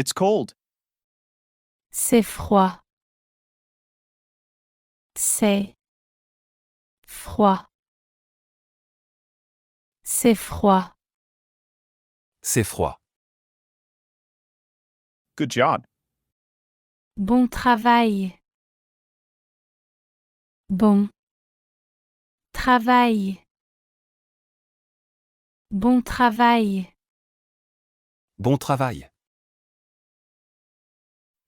It's cold. C'est froid. C'est froid. C'est froid. C'est froid. Good job. Bon travail. Bon travail. Bon travail. Bon travail.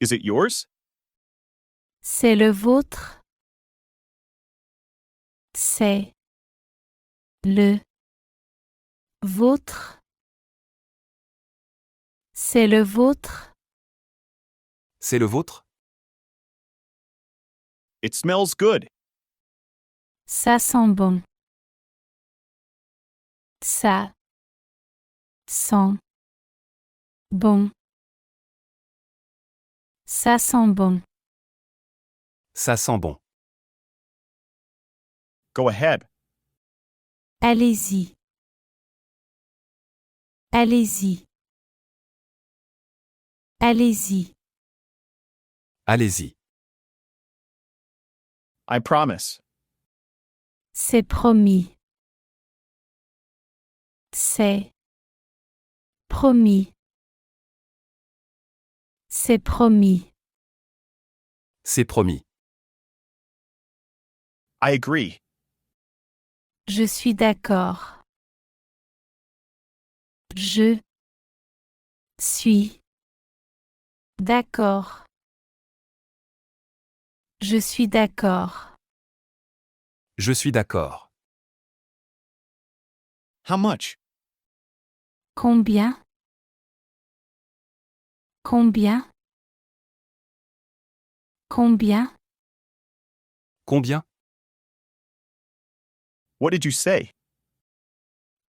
Is it yours? C'est le vôtre. C'est le vôtre. C'est le vôtre. C'est le vôtre? It smells good. Ça sent bon. Ça sent bon. Ça sent bon. Ça sent bon. Go ahead. Allez-y. Allez-y. Allez-y. Allez-y. I promise. C'est promis. C'est promis. C'est promis. C'est promis. I agree. Je suis d'accord. Je suis d'accord. Je suis d'accord. Je suis d'accord. How much? Combien? Combien? Combien? Combien? What did you say?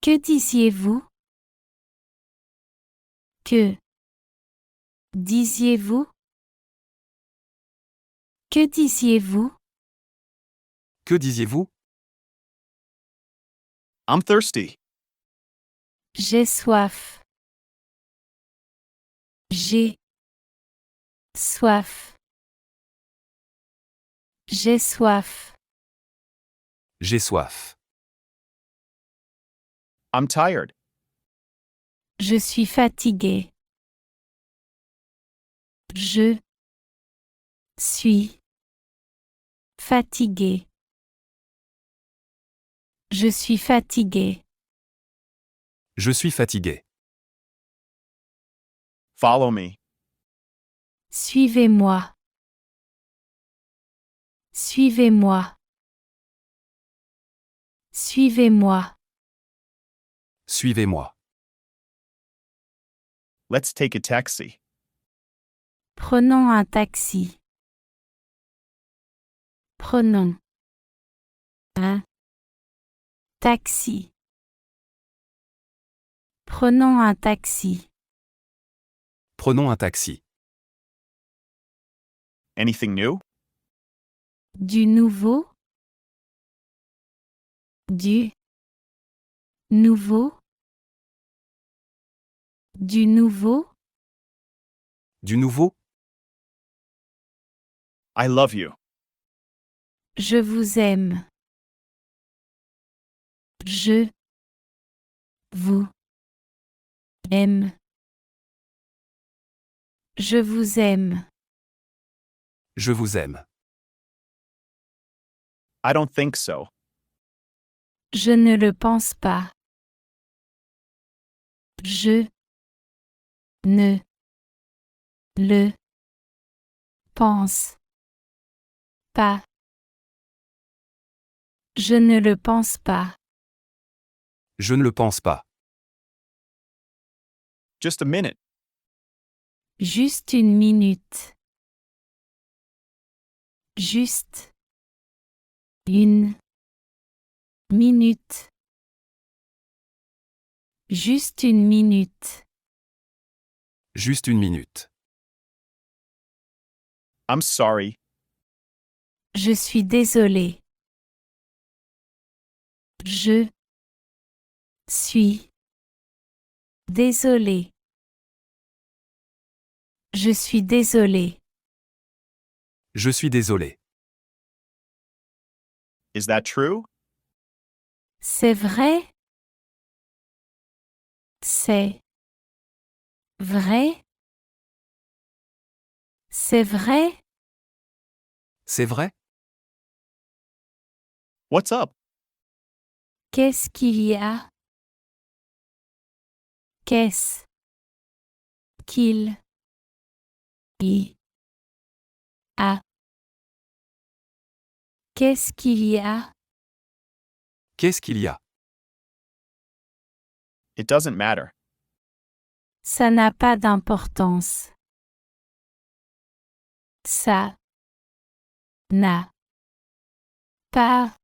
Que disiez-vous? Que disiez-vous? Que disiez-vous? Que disiez-vous? I'm thirsty. J'ai soif. J'ai soif. J'ai soif. J'ai soif. I'm tired. Je suis fatigué. Je suis fatigué. Je suis fatigué. Je suis fatigué. Follow me. Suivez-moi. Suivez-moi. Suivez-moi. Suivez-moi. Let's take a taxi. Prenons un taxi. Prenons un taxi. Prenons un taxi. Prenons un taxi. Anything new? Du nouveau. Du nouveau. Du nouveau. Du nouveau? I love you. Je vous aime. Je vous aime. Je vous aime. Je vous aime. I don't think so. Je ne le pense pas. Je ne le pense pas. Je ne le pense pas. Je ne le pense pas. Just a minute. Juste une minute. Juste une minute. Juste une minute. Juste une minute. I'm sorry. Je suis désolé. Je suis désolé. Je suis désolé. Je suis désolé. Is that true? C'est vrai? C'est vrai? C'est vrai? C'est vrai? What's up? Qu'est-ce qu'il y a? Qu'est-ce qu'il y a? Qu'est-ce qu'il y a? Qu'est-ce qu'il y a? It doesn't matter. Ça n'a pas d'importance. Ça n'a pas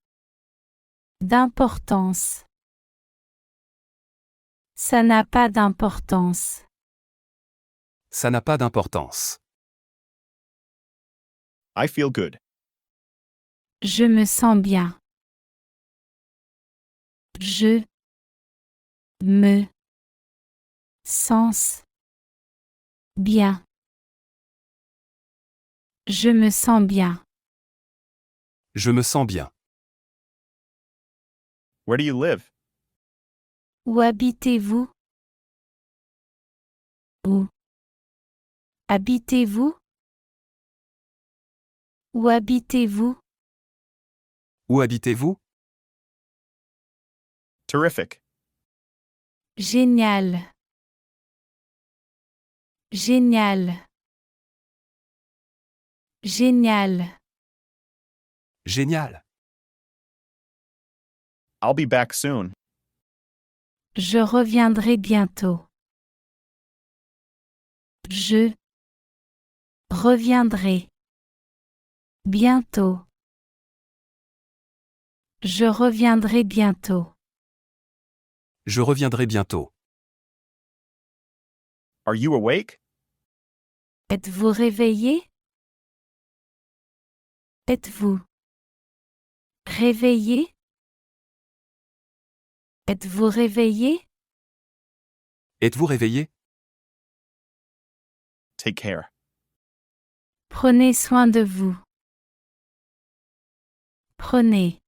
d'importance. Ça n'a pas d'importance. Ça n'a pas d'importance. I feel good. Je me sens bien. Je me sens bien. Je me sens bien. Je me sens bien. Where do you live? Où habitez-vous? Où habitez-vous? Où habitez-vous? Où habitez-vous? Terrific. Génial. Génial. Génial. Génial. I'll be back soon. Je reviendrai bientôt. Je reviendrai bientôt. Je reviendrai bientôt. Je reviendrai bientôt. Are you awake? Êtes-vous réveillé? Êtes-vous réveillé? Êtes-vous réveillé? Êtes-vous réveillé? Take care. Prenez soin de vous. Prenez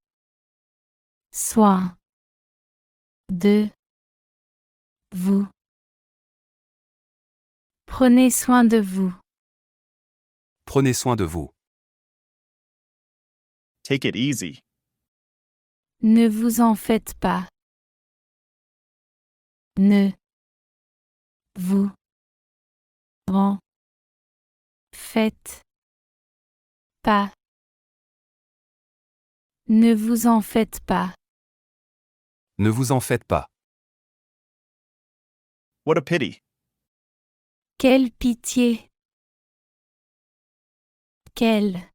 soin de vous. Prenez soin de vous. Prenez soin de vous. Take it easy. Ne vous en faites pas. Ne vous en faites pas. Ne vous en faites pas. Ne vous en faites pas. What a pity. Quelle pitié. Quelle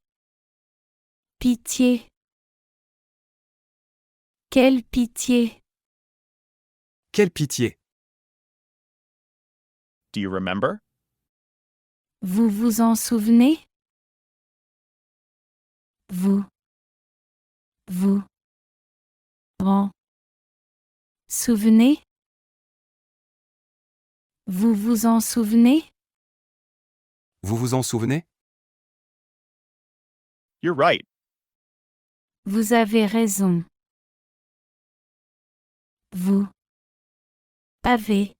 pitié. Quelle pitié. Quelle pitié! Do you remember? Vous vous en souvenez? Vous vous en souvenez? Vous vous en souvenez? Vous vous en souvenez? You're right. Vous avez raison. Vous avez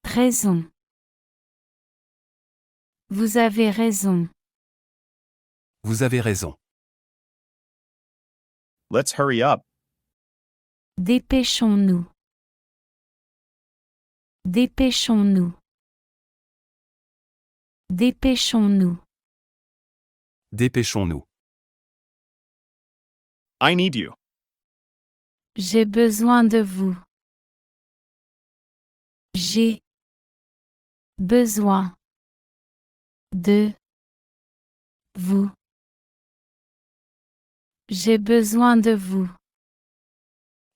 raison. Vous avez raison. Vous avez raison. Let's hurry up. Dépêchons-nous. Dépêchons-nous. Dépêchons-nous. Dépêchons-nous. I need you. J'ai besoin de vous. J'ai besoin de vous. J'ai besoin de vous.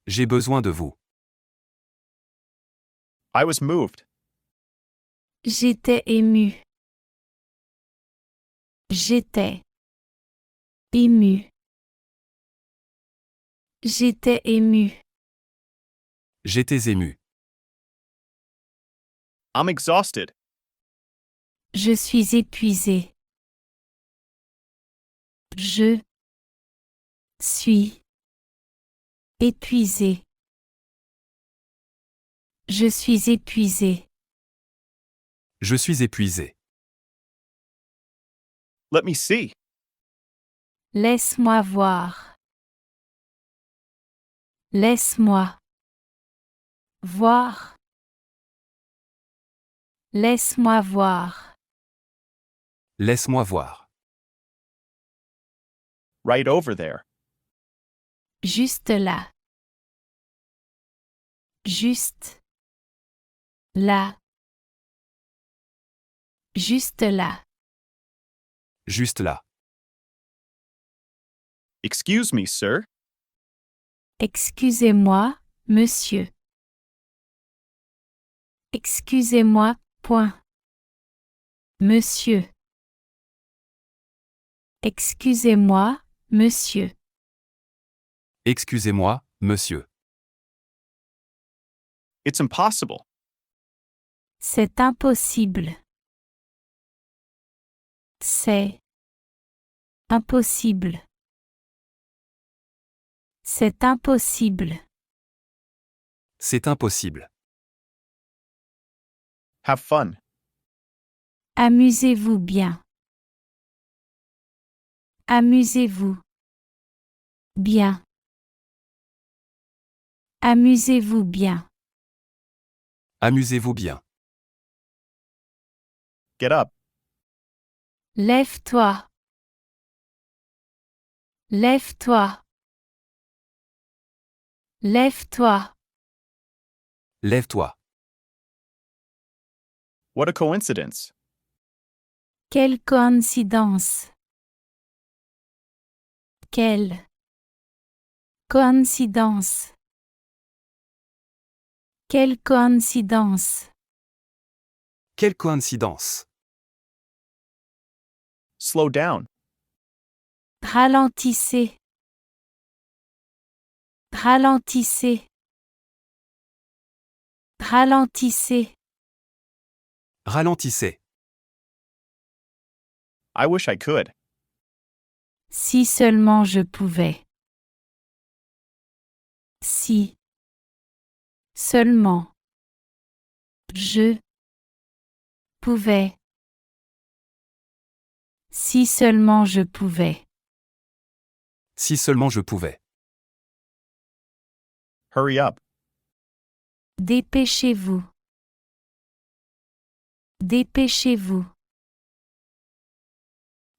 J'ai besoin de vous. I was moved. J'étais ému. J'étais ému. J'étais ému. J'étais ému. I'm exhausted. Je suis épuisé. Je suis épuisé. Je suis épuisé. Je suis épuisé. Let me see. Laisse-moi voir. Laisse-moi voir. Laisse-moi voir. Laisse-moi voir. Right over there. Juste là. Juste là. Juste là. Juste là. Excuse me, sir. Excusez-moi, monsieur. Excusez-moi, point. Monsieur. Excusez-moi, monsieur. Excusez-moi, monsieur. It's impossible. C'est impossible. C'est impossible. C'est impossible. C'est impossible. Have fun. Amusez-vous bien. Amusez-vous bien. Amusez-vous bien. Amusez-vous bien. Get up. Lève-toi. Lève-toi. Lève-toi. Lève-toi. What a coincidence. Quelle coïncidence. Quelle coïncidence. Quelle coïncidence. Quelle coïncidence. Slow down. Ralentissez. Ralentissez. Ralentissez. Ralentissez. I wish I could. Si seulement je pouvais. Si seulement je pouvais. Si seulement je pouvais. Si seulement je pouvais. Hurry up. Dépêchez-vous. Dépêchez-vous.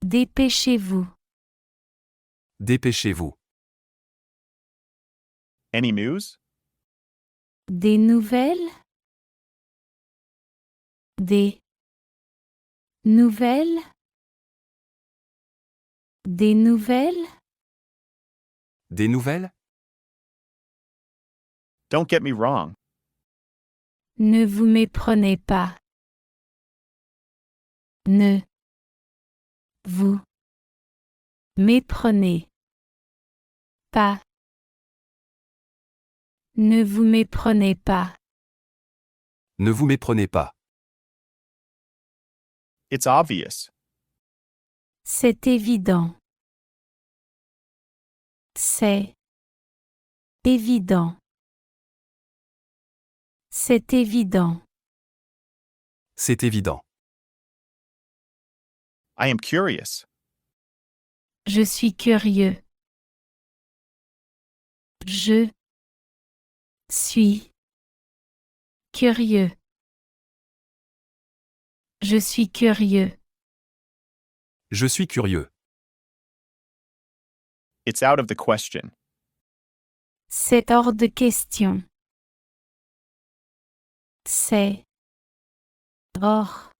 Dépêchez-vous. Dépêchez-vous. Any news? Des nouvelles? Des nouvelles? Des nouvelles? Des nouvelles? Don't get me wrong. Ne vous méprenez pas. Ne vous méprenez pas. Ne vous méprenez pas. Ne vous méprenez pas. It's obvious. C'est évident. C'est évident. C'est évident. C'est évident. I am curious. Je suis curieux. Je suis curieux. Je suis curieux. Je suis curieux. It's out of the question. C'est hors de question. C'est hors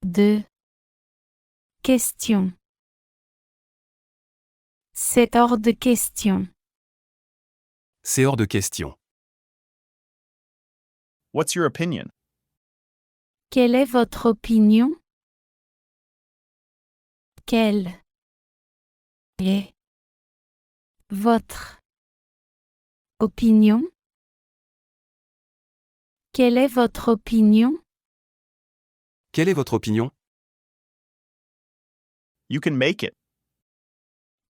de question. C'est hors de question. C'est hors de question. What's your opinion? Quelle est votre opinion? Quelle est votre opinion? Quelle est votre opinion? Quelle est votre opinion? You can make it.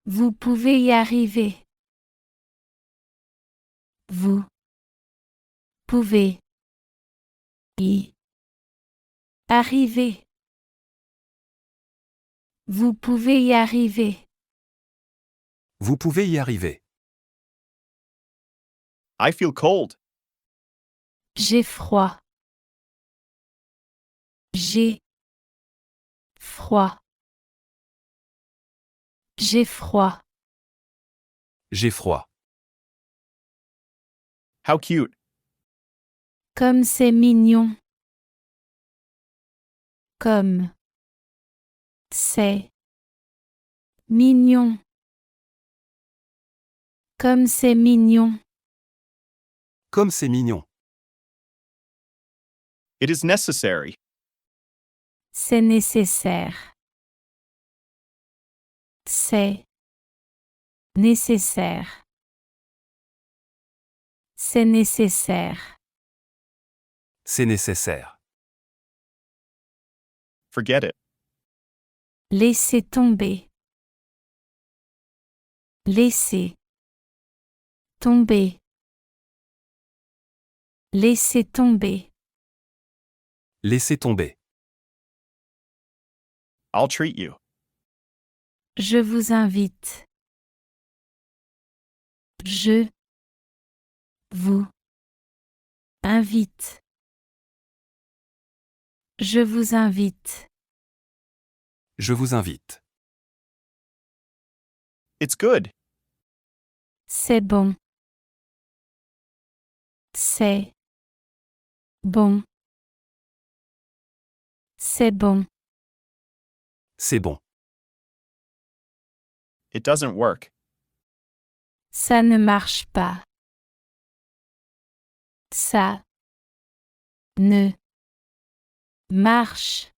Vous pouvez y arriver. Vous pouvez y arriver. Vous pouvez y arriver. Vous pouvez y arriver. I feel cold. J'ai froid. J'ai froid. J'ai froid. J'ai froid. How cute. Comme c'est mignon. Comme c'est mignon. Comme c'est mignon. Comme c'est mignon. It is necessary. C'est nécessaire. C'est nécessaire. C'est nécessaire. C'est nécessaire. Forget it. Laissez tomber. Laissez tomber. Laissez tomber. Laissez tomber. I'll treat you. Je vous invite. Je vous invite. Je vous invite. Je vous invite. It's good. C'est bon. C'est bon. C'est bon. C'est bon. It doesn't work. Ça ne marche pas. Ça ne marche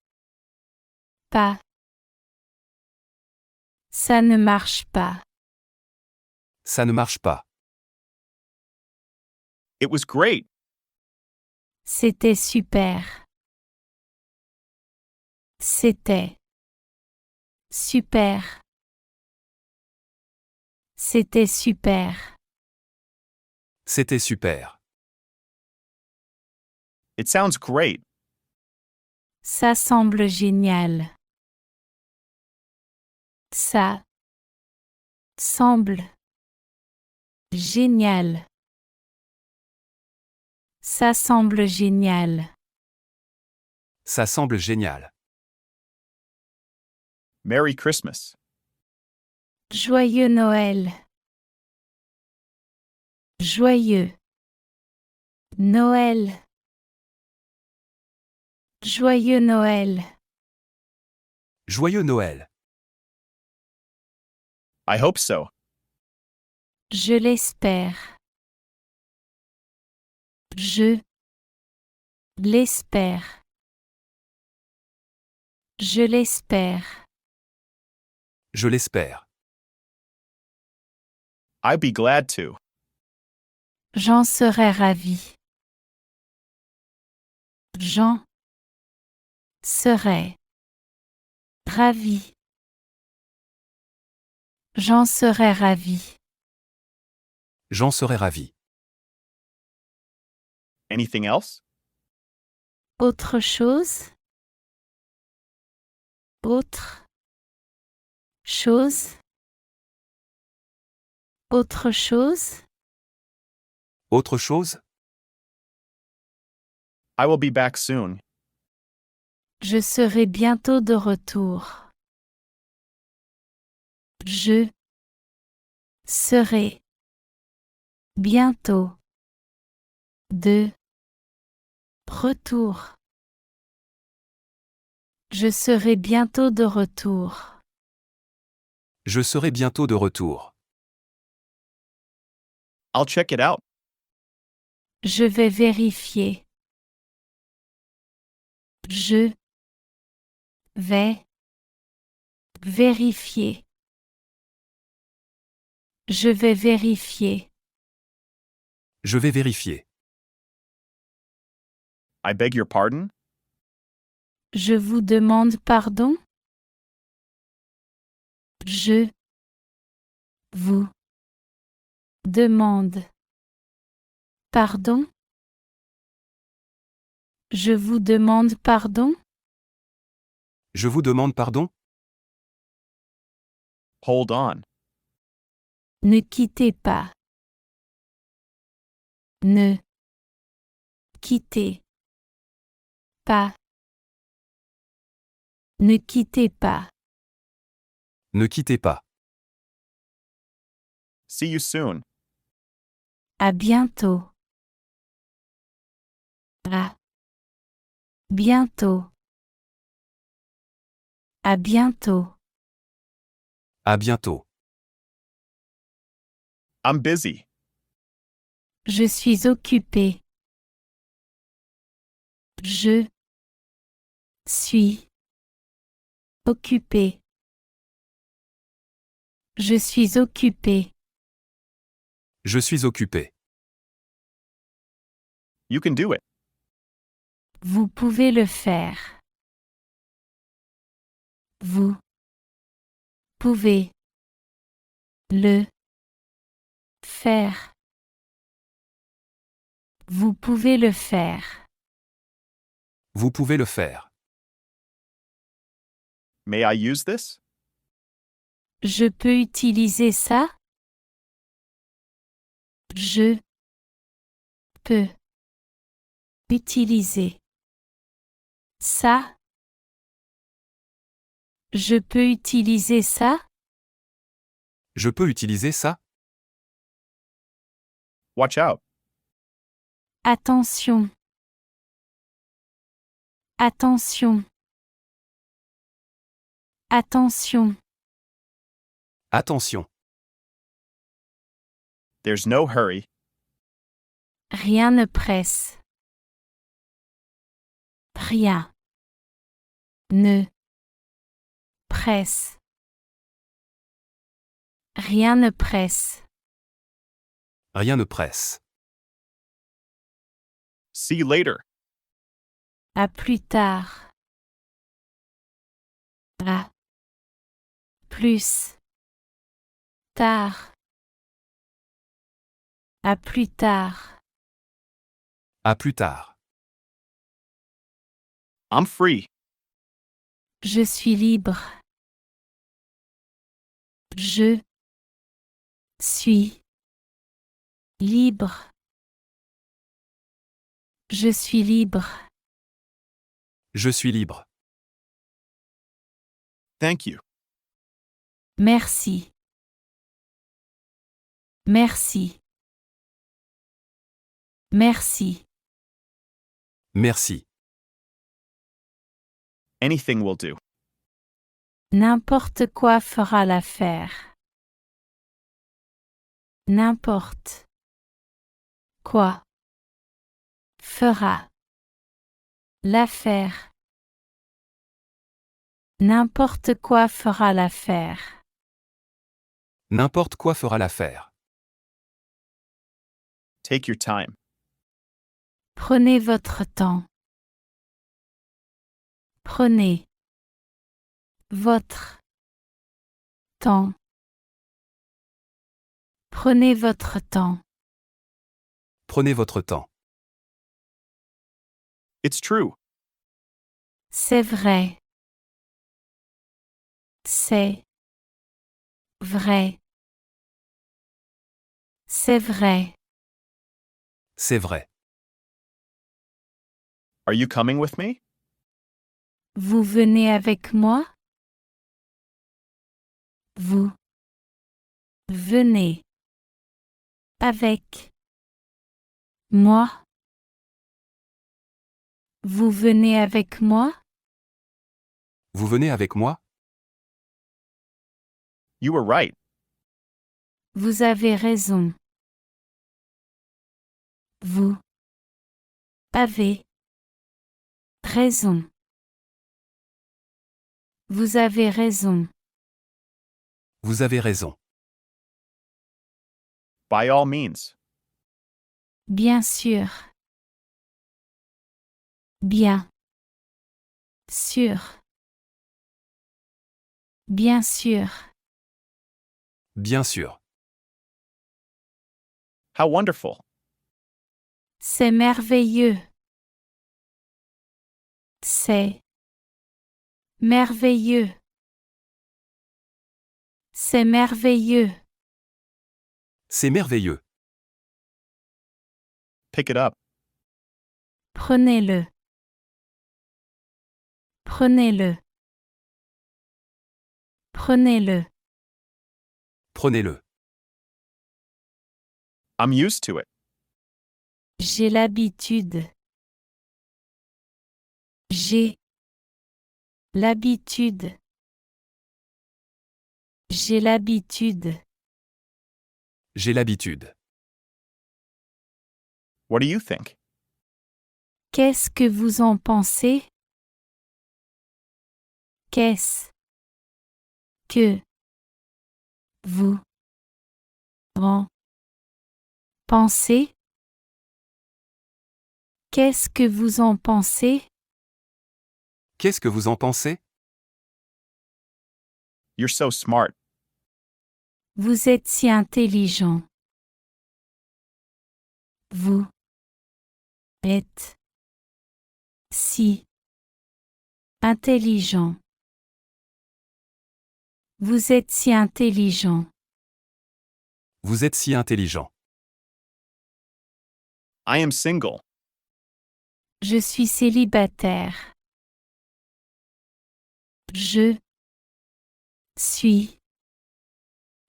pas. Ça ne marche pas. Ça ne marche pas. It was great. C'était super. C'était super. C'était super. C'était super. It sounds great. Ça semble génial. Ça semble génial. Ça semble génial. Ça semble génial. Merry Christmas. Joyeux Noël. Joyeux Noël. Joyeux Noël. Joyeux Noël. I hope so. Je l'espère. Je l'espère. Je l'espère. Je l'espère. I'd be glad to. J'en serais ravi. J'en serais ravi. J'en serais ravi. J'en serais ravi. Anything else? Autre chose? Autre chose? Autre chose? Autre chose? I will be back soon. Je serai bientôt de retour. Je serai bientôt de retour. Je serai bientôt de retour. Je serai bientôt de retour. I'll check it out. Je vais vérifier. Je vais vérifier. Je vais vérifier. Je vais vérifier. I beg your pardon? Je vous demande pardon? Je vous demande pardon? Je vous demande pardon? Je vous demande pardon? Hold on. Ne quittez pas. Ne quittez pas. Ne quittez pas. Ne quittez pas. See you soon. À bientôt. À bientôt. À bientôt. À bientôt. I'm busy. Je suis occupé. Je suis occupé. Je suis occupé. Je suis occupé. You can do it. Vous pouvez le faire. Vous pouvez le faire. Vous pouvez le faire. Vous pouvez le faire. May I use this? Je peux utiliser ça? Je peux utiliser ça? Je peux utiliser ça? Je peux utiliser ça? Watch out. Attention. Attention. Attention. Attention. There's no hurry. Rien ne presse. Rien ne presse. Rien ne presse. Rien ne presse. See you later. À plus tard. À plus tard. À plus tard. À plus tard. I'm free. Je suis libre. Je suis libre. Je suis libre. Je suis libre. Thank you. Merci. Merci. Merci. Merci. Anything will do. N'importe quoi fera l'affaire. N'importe quoi fera l'affaire. N'importe quoi fera l'affaire. N'importe quoi fera l'affaire. Take your time. Prenez votre temps. Prenez votre temps. Prenez votre temps. Prenez votre temps. It's true. C'est vrai. C'est vrai. C'est vrai. C'est vrai. Are you coming with me? Vous venez avec moi? Vous venez avec moi? Vous venez avec moi? Vous venez avec moi? You were right. Vous avez raison. Vous avez raison. Vous avez raison. Vous avez raison. By all means. Bien sûr. Bien Sûr. Bien sûr. Bien sûr. How wonderful. C'est merveilleux. C'est merveilleux. C'est merveilleux. C'est merveilleux. Pick it up. Prenez-le. Prenez-le. Prenez-le. Prenez-le. I'm used to it. J'ai l'habitude. J'ai l'habitude. J'ai l'habitude. J'ai l'habitude. What do you think? Qu'est-ce que vous en pensez? Qu'est-ce que vous en pensez? Qu'est-ce que vous en pensez? Qu'est-ce que vous en pensez? You're so smart. Vous êtes si intelligent. Vous êtes si intelligent. Vous êtes si intelligent. Vous êtes si intelligent. I am single. Je suis célibataire. Je suis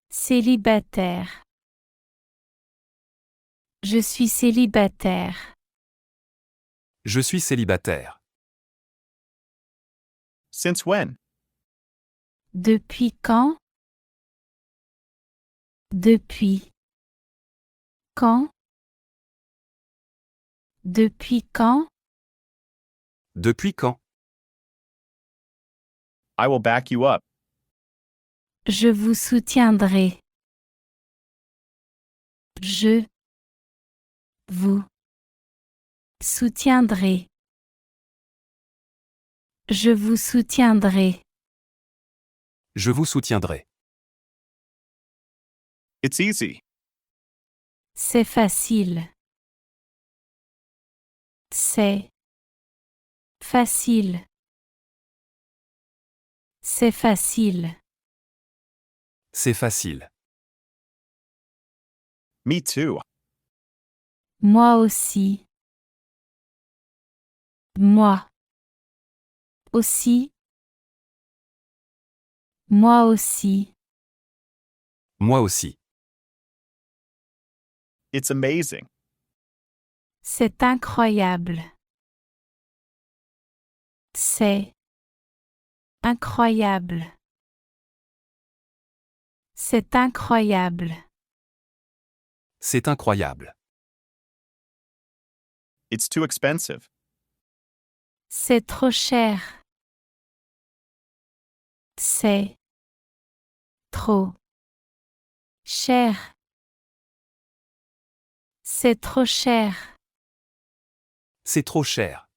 célibataire. Je suis célibataire. Je suis célibataire. Since when? Depuis quand? Depuis quand? Depuis quand? Depuis quand? I will back you up. Je vous soutiendrai. Je vous soutiendrai. Je vous soutiendrai. Je vous soutiendrai. It's easy. C'est facile. C'est facile. C'est facile. C'est facile. Me too. Moi aussi. Moi aussi. Moi aussi. Moi aussi. It's amazing. C'est incroyable. C'est incroyable. C'est incroyable. C'est incroyable. It's too expensive. C'est trop cher. C'est trop cher. C'est trop cher. C'est trop cher.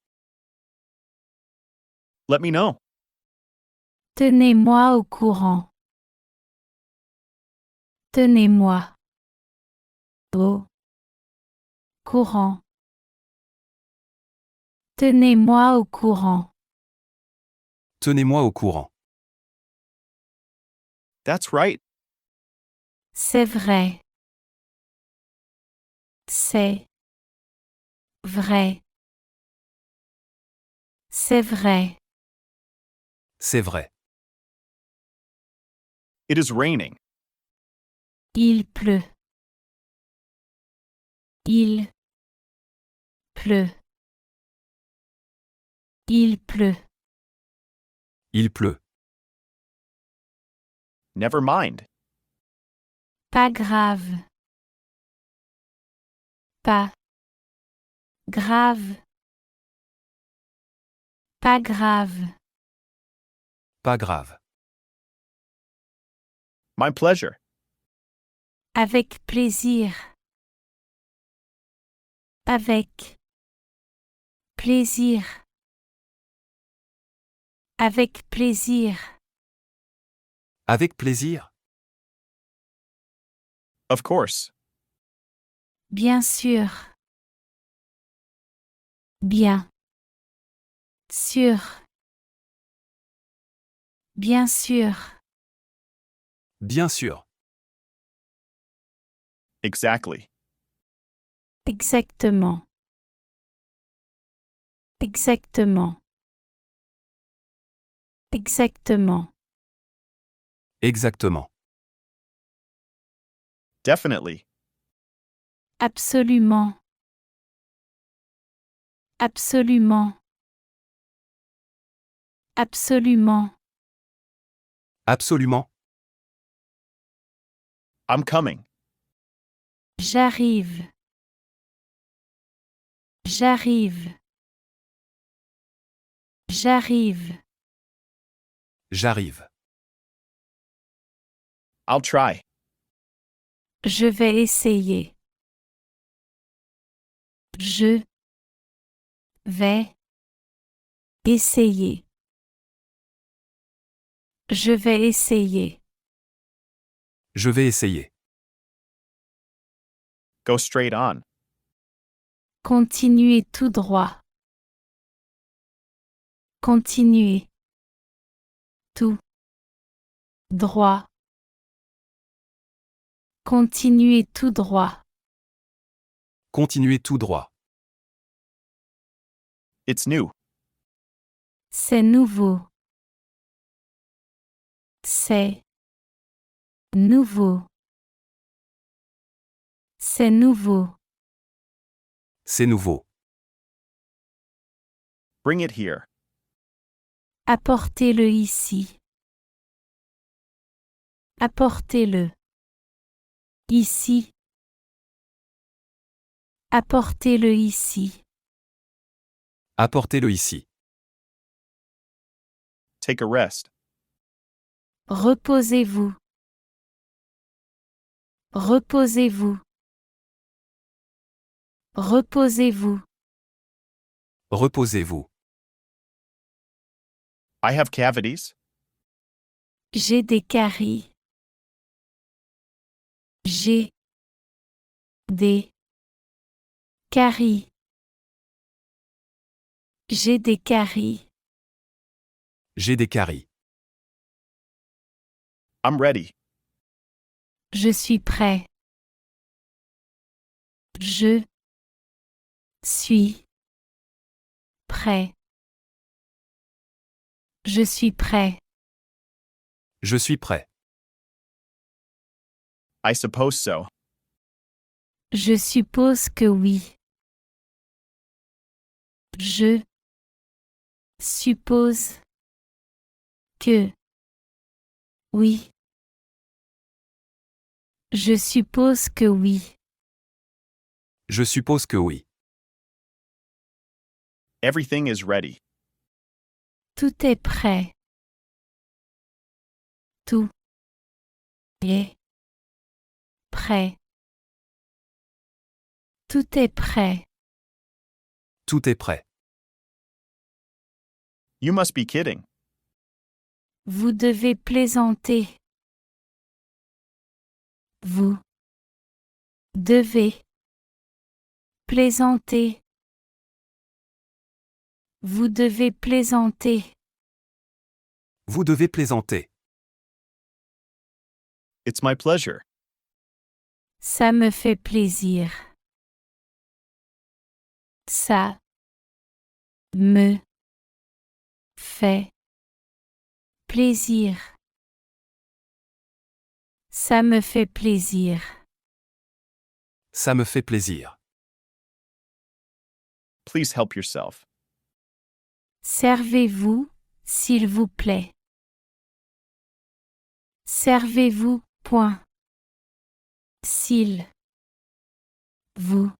Let me know. Tenez-moi au courant. Tenez-moi au courant. Tenez-moi au courant. Tenez-moi au courant. That's right. C'est vrai. C'est vrai. C'est vrai. C'est vrai. It is raining. Il pleut. Il pleut. Il pleut. Il pleut. Never mind. Pas grave. Pas grave. Pas grave. Pas grave. My pleasure. Avec plaisir. Avec plaisir. Avec plaisir. Avec plaisir. Of course. Bien sûr. Bien. Sûr. Bien sûr. Bien sûr. Exactly. Exactement. Exactement. Exactement. Exactement. Definitely. Absolument. Absolument. Absolument. Absolument. I'm coming. J'arrive. J'arrive. J'arrive. J'arrive. I'll try. Je vais essayer. Je vais essayer. Je vais essayer. Je vais essayer. Go straight on. Continuez tout droit. Continuez. Tout droit. Continuez tout droit. Continuez tout droit. It's new. C'est nouveau. C'est nouveau. C'est nouveau. C'est nouveau. Bring it here. Apportez-le ici. Apportez-le. Ici. Apportez-le ici. Apportez-le ici. Take a rest. Reposez-vous. Reposez-vous. Reposez-vous. Reposez-vous. I have cavities. J'ai des caries. J'ai des caries. J'ai des caries. J'ai des caries. I'm ready. Je suis prêt. Je suis prêt. Je suis prêt. Je suis prêt. I suppose so. Je suppose que oui. Je suppose que oui. Je suppose que oui. Je suppose que oui. Everything is ready. Tout est prêt. Tout est prêt. Tout est prêt. Tout est prêt. You must be kidding. Vous devez plaisanter. Vous devez plaisanter. Vous devez plaisanter. Vous devez plaisanter. It's my pleasure. Ça me fait plaisir. Ça me fait plaisir. Ça me fait plaisir. Ça me fait plaisir. Please help yourself. Servez-vous, s'il vous plaît. Servez-vous, point. S'il vous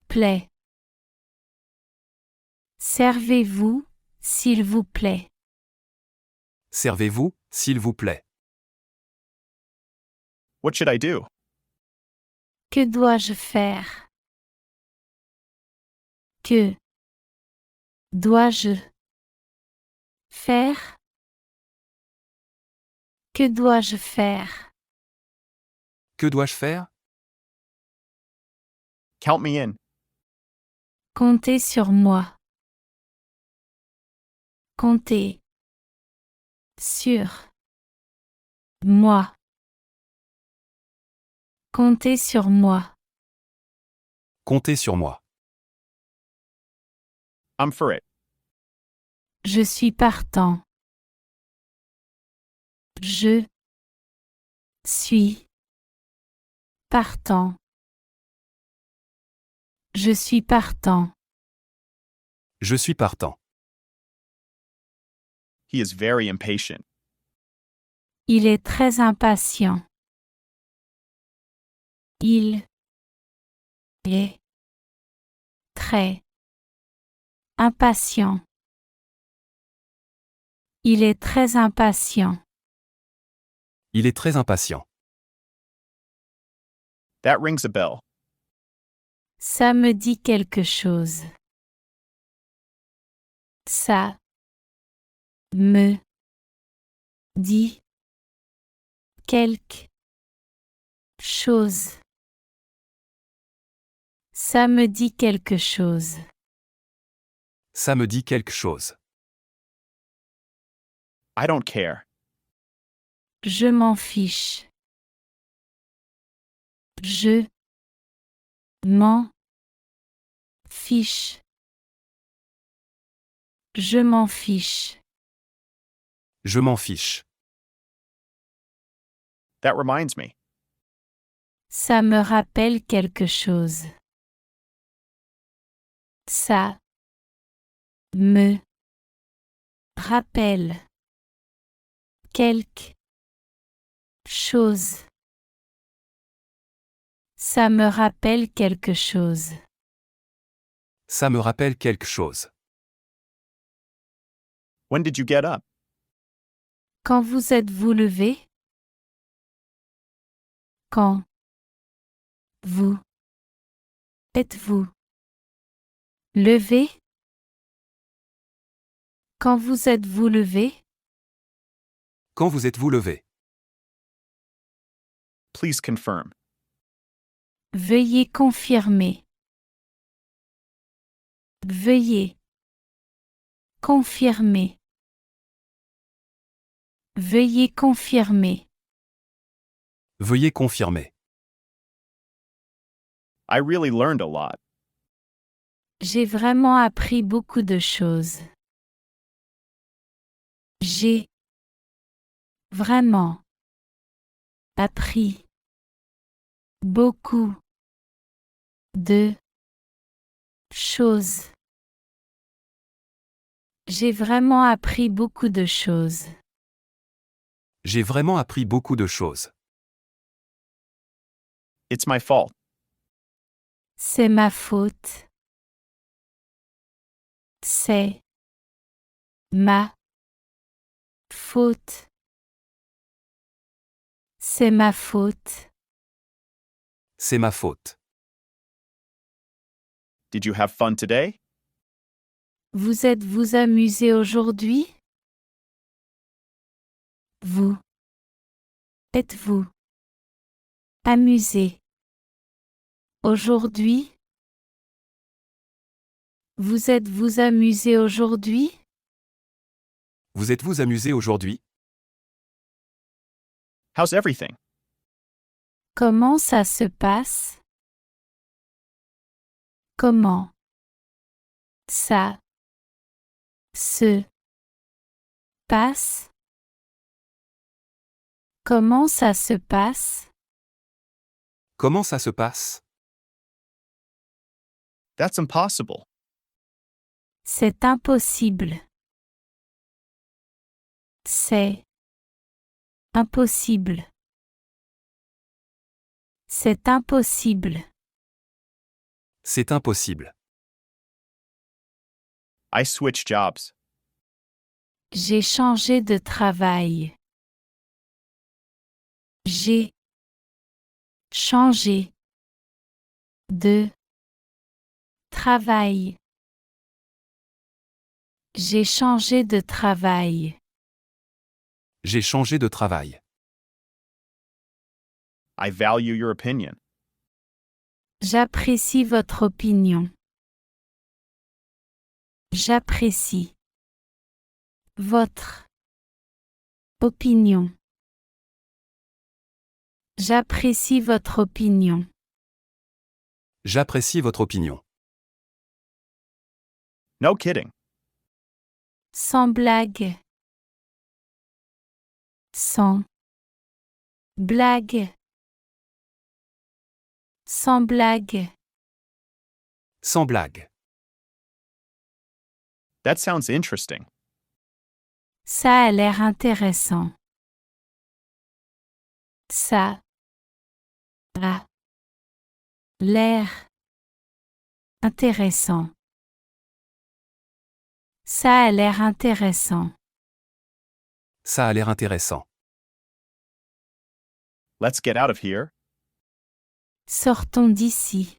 plaît. Servez-vous, s'il vous plaît. Servez-vous, s'il vous plaît. What should I do? Que dois-je faire? Que dois-je Faire. Que dois-je faire? Que dois-je faire? Count me in. Comptez sur moi. Comptez. Sur. Moi. Comptez sur moi. Comptez sur moi. I'm for it. Je suis partant. Je suis partant. Je suis partant. Je suis partant. He is very impatient. Il est très impatient. Il est très impatient. Il est très impatient. Il est très impatient. That rings a bell. Ça me dit quelque chose. Ça me dit quelque chose. Ça me dit quelque chose. Ça me dit quelque chose. I don't care. Je m'en fiche. Je m'en fiche. Je m'en fiche. Je m'en fiche. That reminds me. Ça me rappelle quelque chose. Ça me rappelle quelque chose. Ça me rappelle quelque chose. Ça me rappelle quelque chose. When did you get up? Quand vous êtes-vous levé? Quand vous êtes-vous levé? Quand vous êtes-vous levé? Quand vous êtes-vous levé? Please confirm. Veuillez confirmer. Veuillez confirmer. Veuillez confirmer. Veuillez confirmer. I really learned a lot. J'ai vraiment appris beaucoup de choses. J'ai vraiment appris beaucoup de choses. J'ai vraiment appris beaucoup de choses. J'ai vraiment appris beaucoup de choses. It's my fault. C'est ma faute. C'est ma faute. C'est ma faute. C'est ma faute. Did you have fun today? Vous êtes-vous amusé aujourd'hui? Vous êtes-vous amusé aujourd'hui? Vous êtes-vous amusé aujourd'hui? Vous êtes-vous amusé aujourd'hui? How's everything? Comment ça se passe? Comment ça se passe? Comment ça se passe? Comment ça se passe? That's impossible. C'est impossible. C'est impossible. C'est impossible. C'est impossible. I switched jobs. J'ai changé de travail. J'ai changé de travail. J'ai changé de travail. J'ai changé de travail. I value your opinion. J'apprécie votre opinion. J'apprécie votre opinion. J'apprécie votre opinion. J'apprécie votre opinion. No kidding. Sans blague. Sans blague. Sans blague. Sans blague. That sounds interesting. Ça a l'air intéressant. Ça a l'air intéressant. Ça a l'air intéressant. Ça a l'air intéressant. Let's get out of here. Sortons d'ici.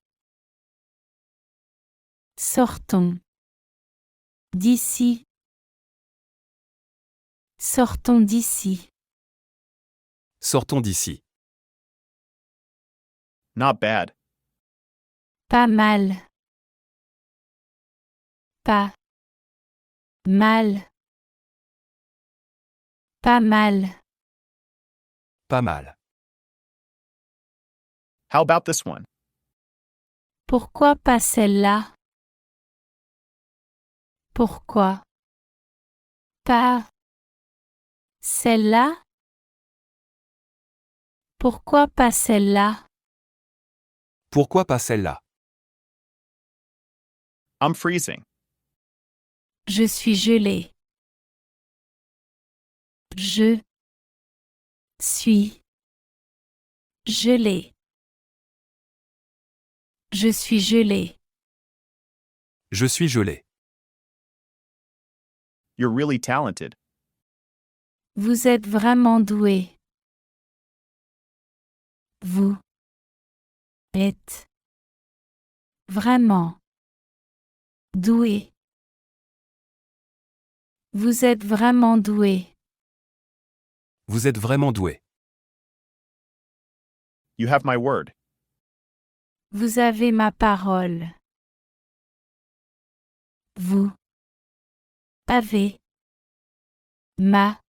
Sortons d'ici. Sortons d'ici. Sortons d'ici. Not bad. Pas mal. Pas mal. Pas mal. Pas mal. How about this one? Pourquoi pas celle-là? Pourquoi pas celle-là? Pourquoi pas celle-là? Pourquoi pas celle-là? I'm freezing. Je suis gelé. Je suis gelé. Je suis gelé. Je suis gelé. You're really talented. Vous êtes vraiment doué. Vous êtes vraiment doué. Vous êtes vraiment doué. Vous êtes vraiment doué. You have my word. Vous avez ma parole. Vous avez ma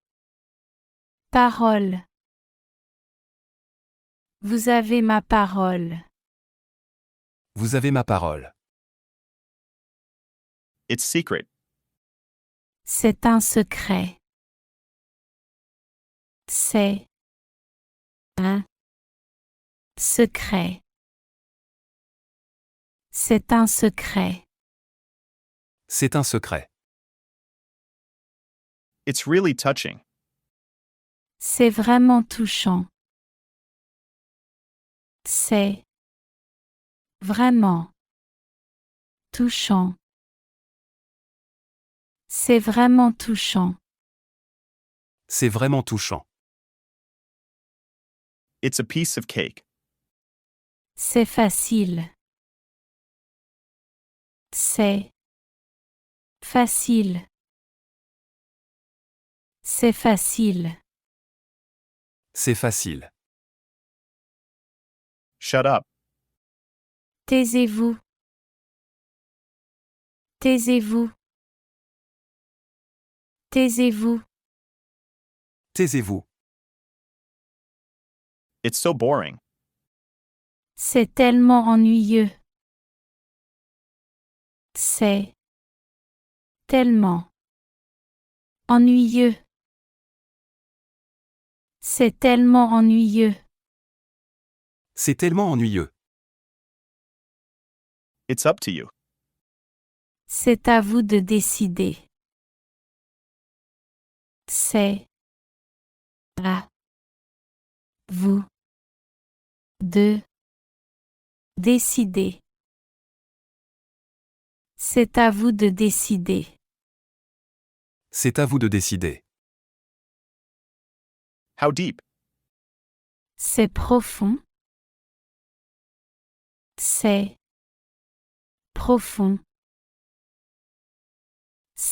parole. Vous avez ma parole. Vous avez ma parole. It's secret. C'est un secret. C'est un secret. C'est un secret. C'est un secret. It's really touching. C'est vraiment touchant. C'est vraiment touchant. C'est vraiment touchant. C'est vraiment touchant. It's a piece of cake. C'est facile. C'est facile. C'est facile. C'est facile. Shut up. Taisez-vous. Taisez-vous. Taisez-vous. Taisez-vous. It's so boring. C'est tellement ennuyeux. C'est tellement ennuyeux. C'est tellement ennuyeux. C'est tellement ennuyeux. It's up to you. C'est à vous de décider. C'est à vous de décider. C'est à vous de décider. C'est à vous de décider. How deep? C'est profond. C'est profond.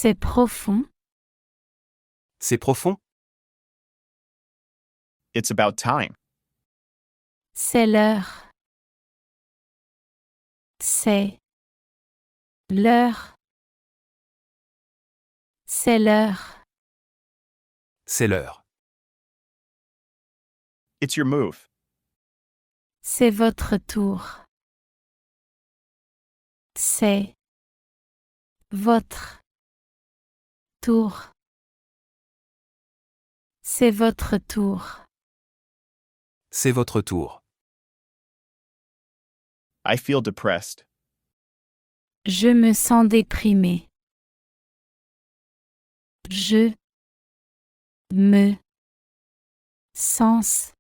C'est profond. C'est profond? It's about time. C'est l'heure. C'est l'heure. C'est l'heure. C'est l'heure. It's your move. C'est votre tour. C'est votre tour. C'est votre tour. C'est votre tour. I feel depressed. Je me sens déprimé. Je me sens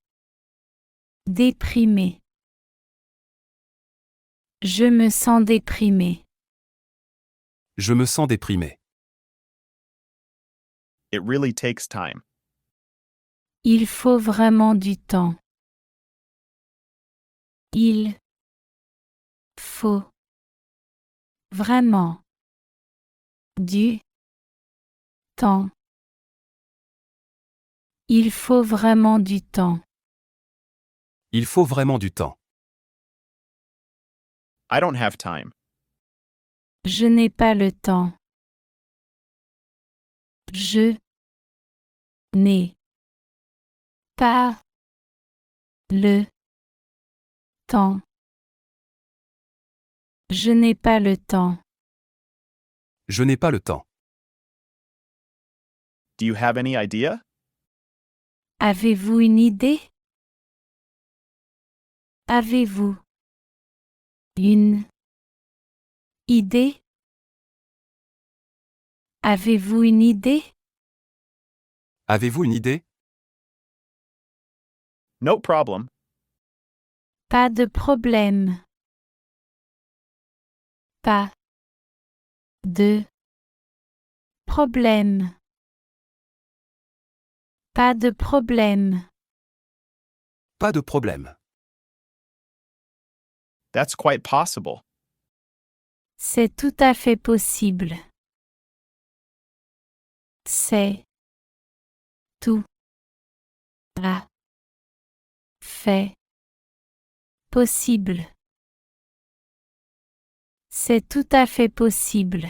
déprimé. Je me sens déprimé. Je me sens déprimé. It really takes time. Il faut vraiment du temps. Il faut vraiment du temps. Il faut vraiment du temps. Il faut vraiment du temps. I don't have time. Je n'ai pas le temps. Je n'ai pas le temps. Je n'ai pas le temps. Je n'ai pas le temps. Do you have any idea? Avez-vous une idée? Avez-vous une idée? Avez-vous une idée? Avez-vous une idée? No problem. Pas de problème. Pas de problème. Pas de problème. Pas de problème. That's quite possible. C'est tout à fait possible. C'est tout à fait possible. C'est tout à fait possible.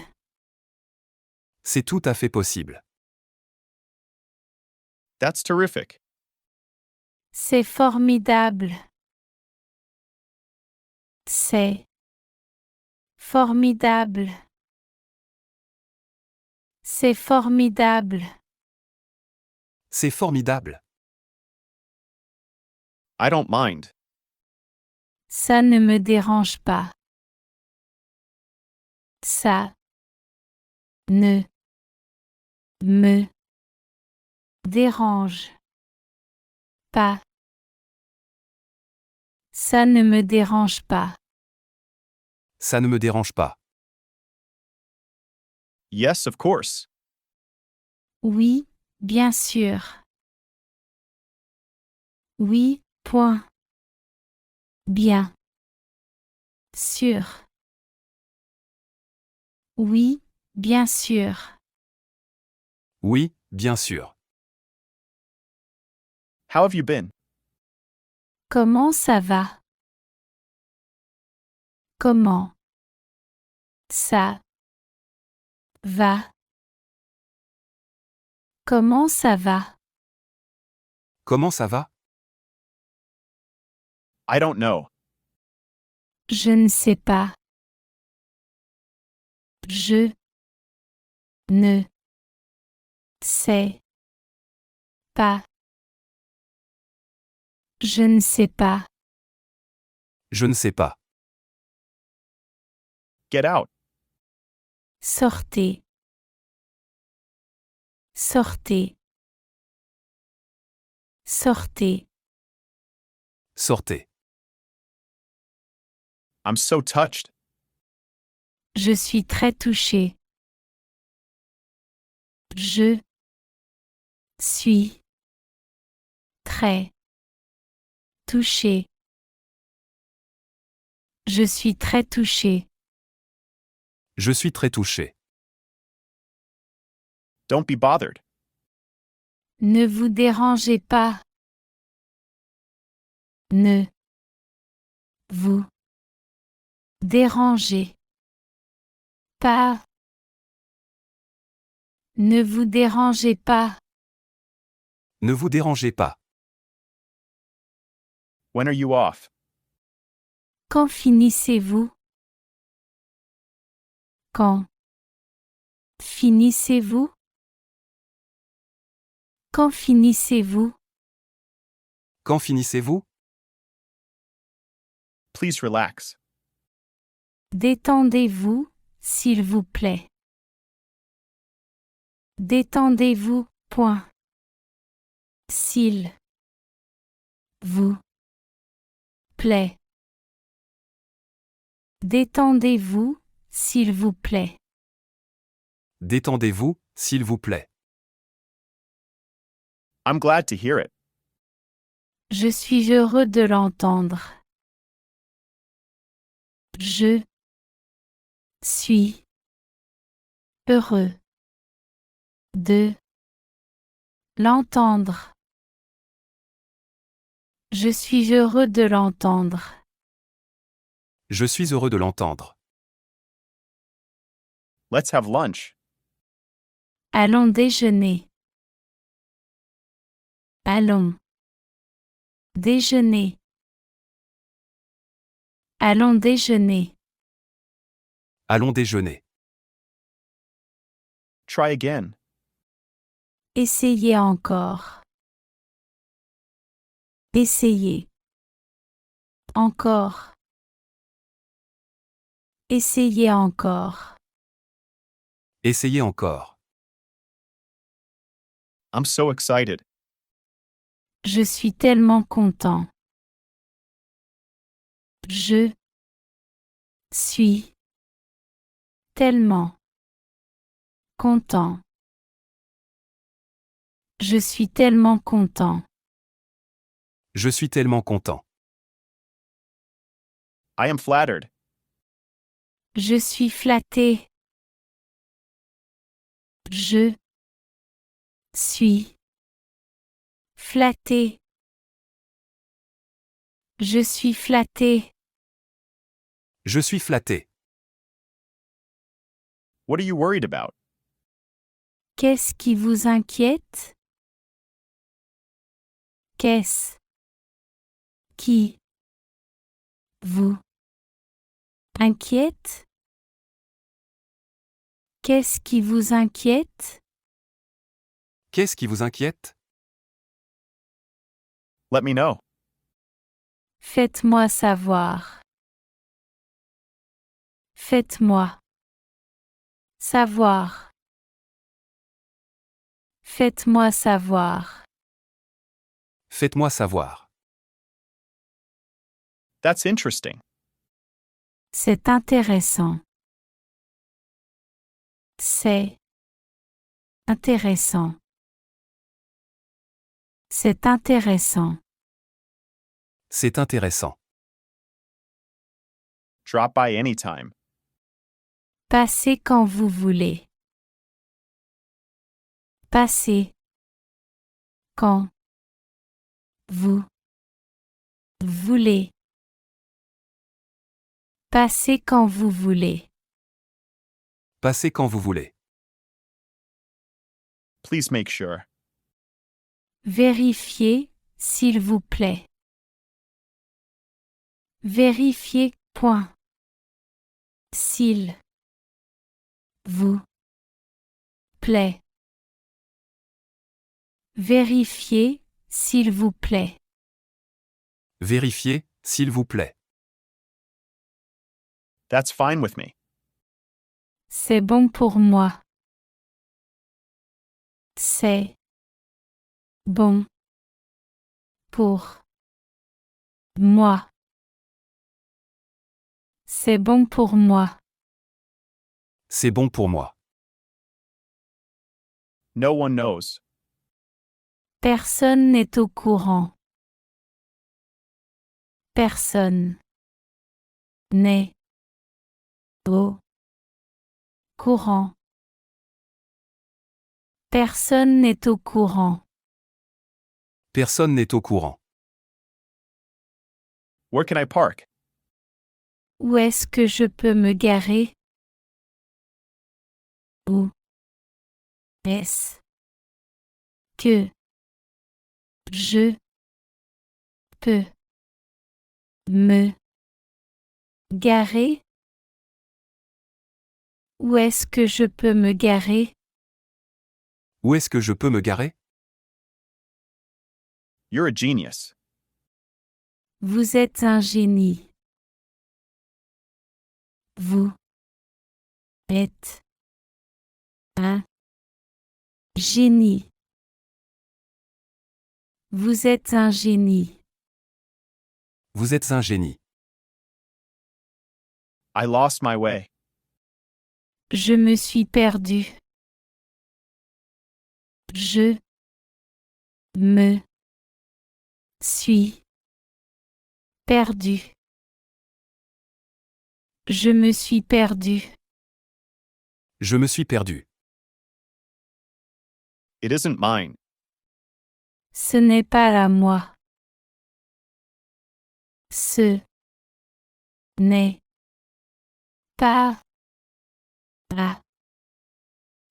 C'est tout à fait possible. That's terrific. C'est formidable. C'est formidable. C'est formidable. C'est formidable. I don't mind. Ça ne me dérange pas. Ça ne me dérange pas. Ça ne me dérange pas. Ça ne me dérange pas. Yes, of course. Oui, bien sûr. Oui, point. Bien. Sûr. Oui, bien sûr. Oui, bien sûr. How have you been? Comment ça va? Comment ça va? Comment ça va? Comment ça va? I don't know. Je ne sais pas. Je ne sais pas. Je ne sais pas. Je ne sais pas. Get out. Sortez. Sortez. Sortez. Sortez. I'm so touched. Je suis très touché. Je suis très touché. Je suis très touché. Je suis très touché. Don't be bothered. Ne vous dérangez pas. Ne vous dérangez pas. Ne vous dérangez pas. Ne vous dérangez pas. When are you off? Quand finissez-vous? Quand finissez-vous? Quand finissez-vous? Quand finissez-vous? Please relax. Détendez-vous, s'il vous plaît. Détendez-vous, point. S'il vous plaît. Détendez-vous, s'il vous plaît. Détendez-vous, s'il vous plaît. I'm glad to hear it. Je suis heureux de l'entendre. Je suis heureux de l'entendre. Je suis heureux de l'entendre. Je suis heureux de l'entendre. Let's have lunch. Allons déjeuner. Allons déjeuner. Allons déjeuner. Allons déjeuner. Try again. Essayez encore. Essayez. Encore. Essayez encore. Essayez encore. I'm so excited. Je suis tellement content. Je suis tellement content. Je suis tellement content. Je suis tellement content. I am flattered. Je suis flatté. Je suis flatté. Je suis flatté. Je suis flatté. What are you worried about? Qu'est-ce qui vous inquiète? Qu'est-ce qui vous inquiète? Qu'est-ce qui vous inquiète? Qu'est-ce qui vous inquiète? Let me know. Faites-moi savoir. Faites-moi savoir. Faites-moi savoir. Faites-moi savoir. That's interesting. C'est intéressant. C'est intéressant. C'est intéressant. C'est intéressant. Drop by anytime. Passez quand vous voulez. Passez quand vous voulez. Passez quand vous voulez. Passez quand vous voulez. Please make sure. Vérifiez, s'il vous plaît. Vérifiez, point. S'il vous plaît. Vérifiez, s'il vous plaît. Vérifiez, s'il vous plaît. That's fine with me. C'est bon pour moi. C'est bon pour moi. C'est bon pour moi. C'est bon pour moi. No one knows. Personne n'est au courant. Personne n'est au courant. Personne n'est au courant. Personne n'est au courant. Where can I park? Où est-ce que je peux me garer? Où est-ce que je peux me garer? Où est-ce que je peux me garer? Où est-ce que je peux me garer? You're a genius. Vous êtes un génie. Vous êtes un génie. Vous êtes un génie. Vous êtes un génie. I lost my way. Je me suis perdu. Je me suis perdu. Je me suis perdu. Je me suis perdu. It isn't mine. Ce n'est pas à moi. Ce n'est pas à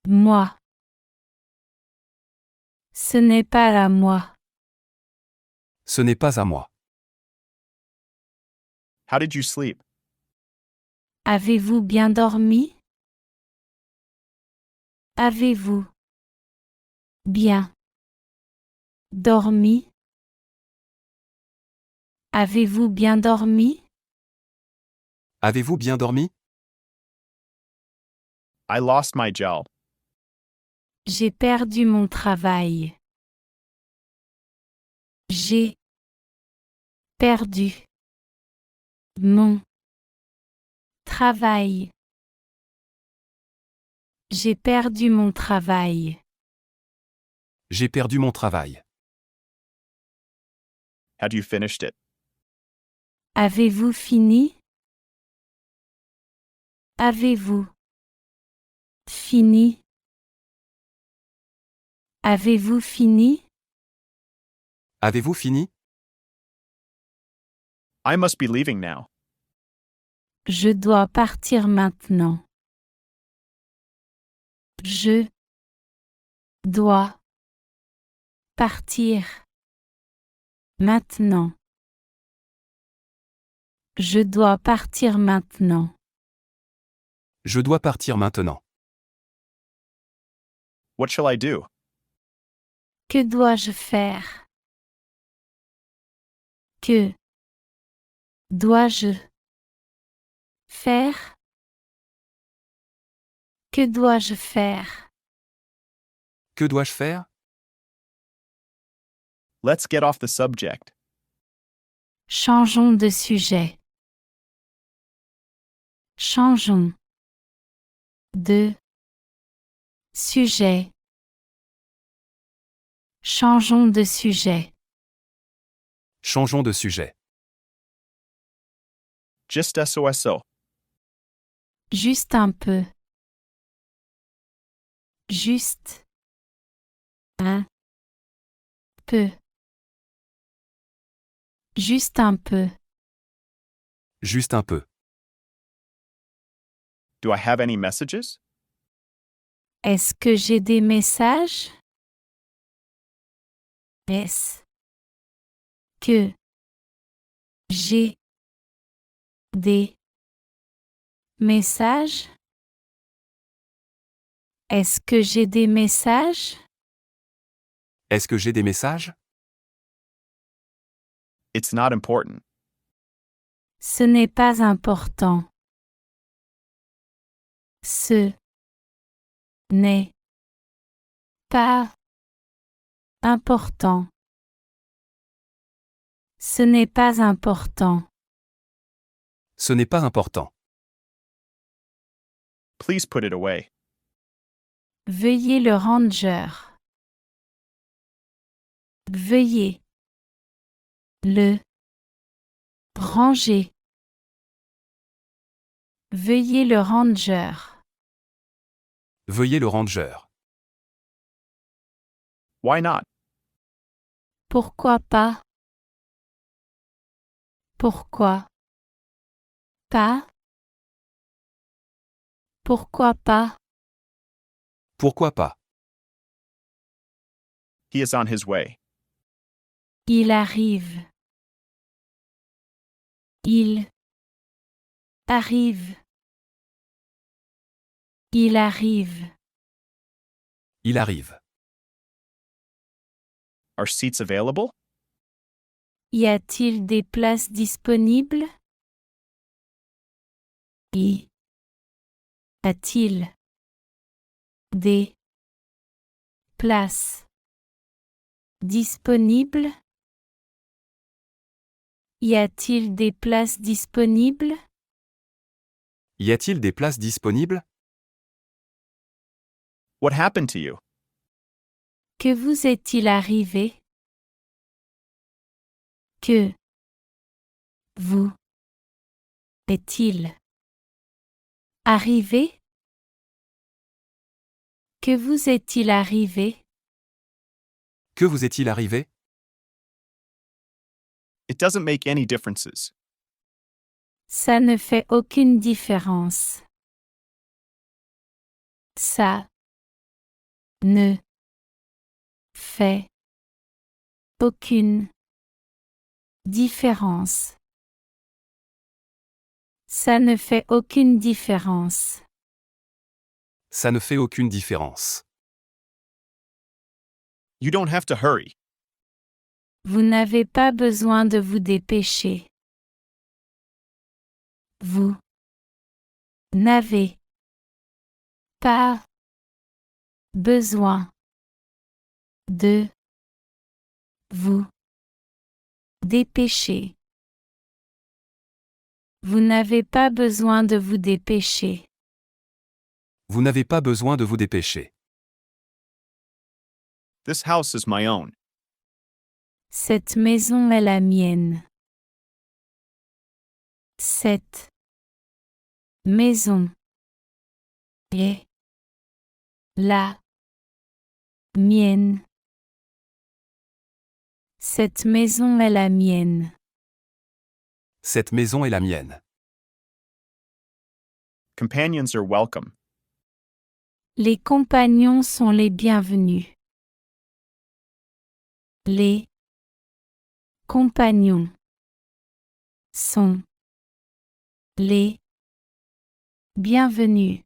moi. Ce n'est pas à moi. Ce n'est pas à moi. How did you sleep? Avez-vous bien dormi? Avez-vous bien dormi? Avez-vous bien dormi? Avez-vous bien dormi? I lost my job. J'ai perdu mon travail. J'ai perdu mon travail. J'ai perdu mon travail. J'ai perdu mon travail. Had you finished it? Avez-vous fini? Avez-vous fini? Avez-vous fini? Avez-vous fini? I must be leaving now. Je dois partir maintenant. Je dois partir maintenant. Je dois partir maintenant. Je dois partir maintenant. What shall I do? Que dois-je faire? Que dois-je faire? Que dois-je faire? Que dois-je faire? Let's get off the subject. Changeons de sujet. Changeons de sujet. Changeons de sujet. Changeons de sujet. Just SOSO. Juste un peu. Juste un peu. Juste un peu. Juste un peu. Do I have any messages? Est-ce que j'ai des messages? Est-ce que j'ai des messages? Est-ce que j'ai des messages? Est-ce que j'ai des messages? It's not important. Ce n'est pas important. Ce n'est pas important. Ce n'est pas important. Ce n'est pas important. Please put it away. Veuillez le ranger. Veuillez le ranger. Veuillez le ranger. Veuillez le ranger. Why not? Pourquoi pas? Pourquoi pas? Pourquoi pas? Pourquoi pas? He is on his way. Il arrive. Il arrive. Il arrive. Il arrive. Are seats available? Y a-t-il des places disponibles? Y a-t-il des places disponibles? Y a-t-il des places disponibles? Y a-t-il des places disponibles? What happened to you? Que vous est-il arrivé? Que vous est-il arrivé? Que vous est-il arrivé? Que vous est-il arrivé? It doesn't make any differences. Ça ne fait aucune différence. Ça ne fait aucune différence. Ça ne fait aucune différence. Ça ne fait aucune différence. You don't have to hurry. Vous n'avez pas besoin de vous dépêcher. Vous n'avez pas besoin de vous dépêcher. Vous n'avez pas besoin de vous dépêcher. Vous n'avez pas besoin de vous dépêcher. This house is my own. Cette maison est la mienne. Cette maison est la mienne. Cette maison est la mienne. Cette maison est la mienne. Companions are welcome. Les compagnons sont les bienvenus. Les compagnons sont les bienvenus.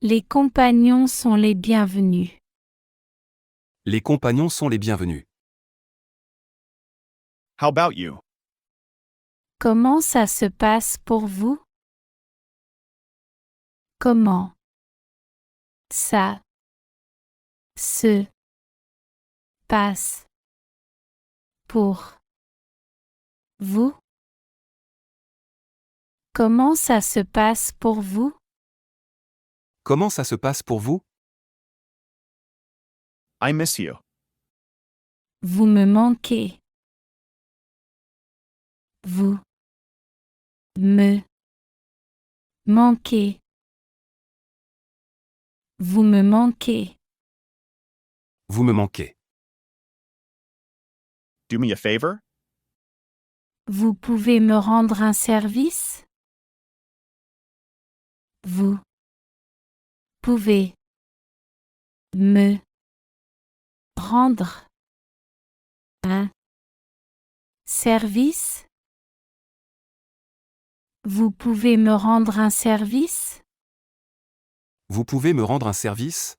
Les compagnons sont les bienvenus. Les compagnons sont les bienvenus. How about you? Comment ça se passe pour vous? Comment ça se passe pour vous? Comment ça se passe pour vous? Comment ça se passe pour vous? I miss you. Vous me manquez. Vous me manquez. Vous me manquez. Vous me manquez. Do me a favor? Vous pouvez me rendre un service? Vous pouvez me rendre un service? Vous pouvez me rendre un service? Vous pouvez me rendre un service?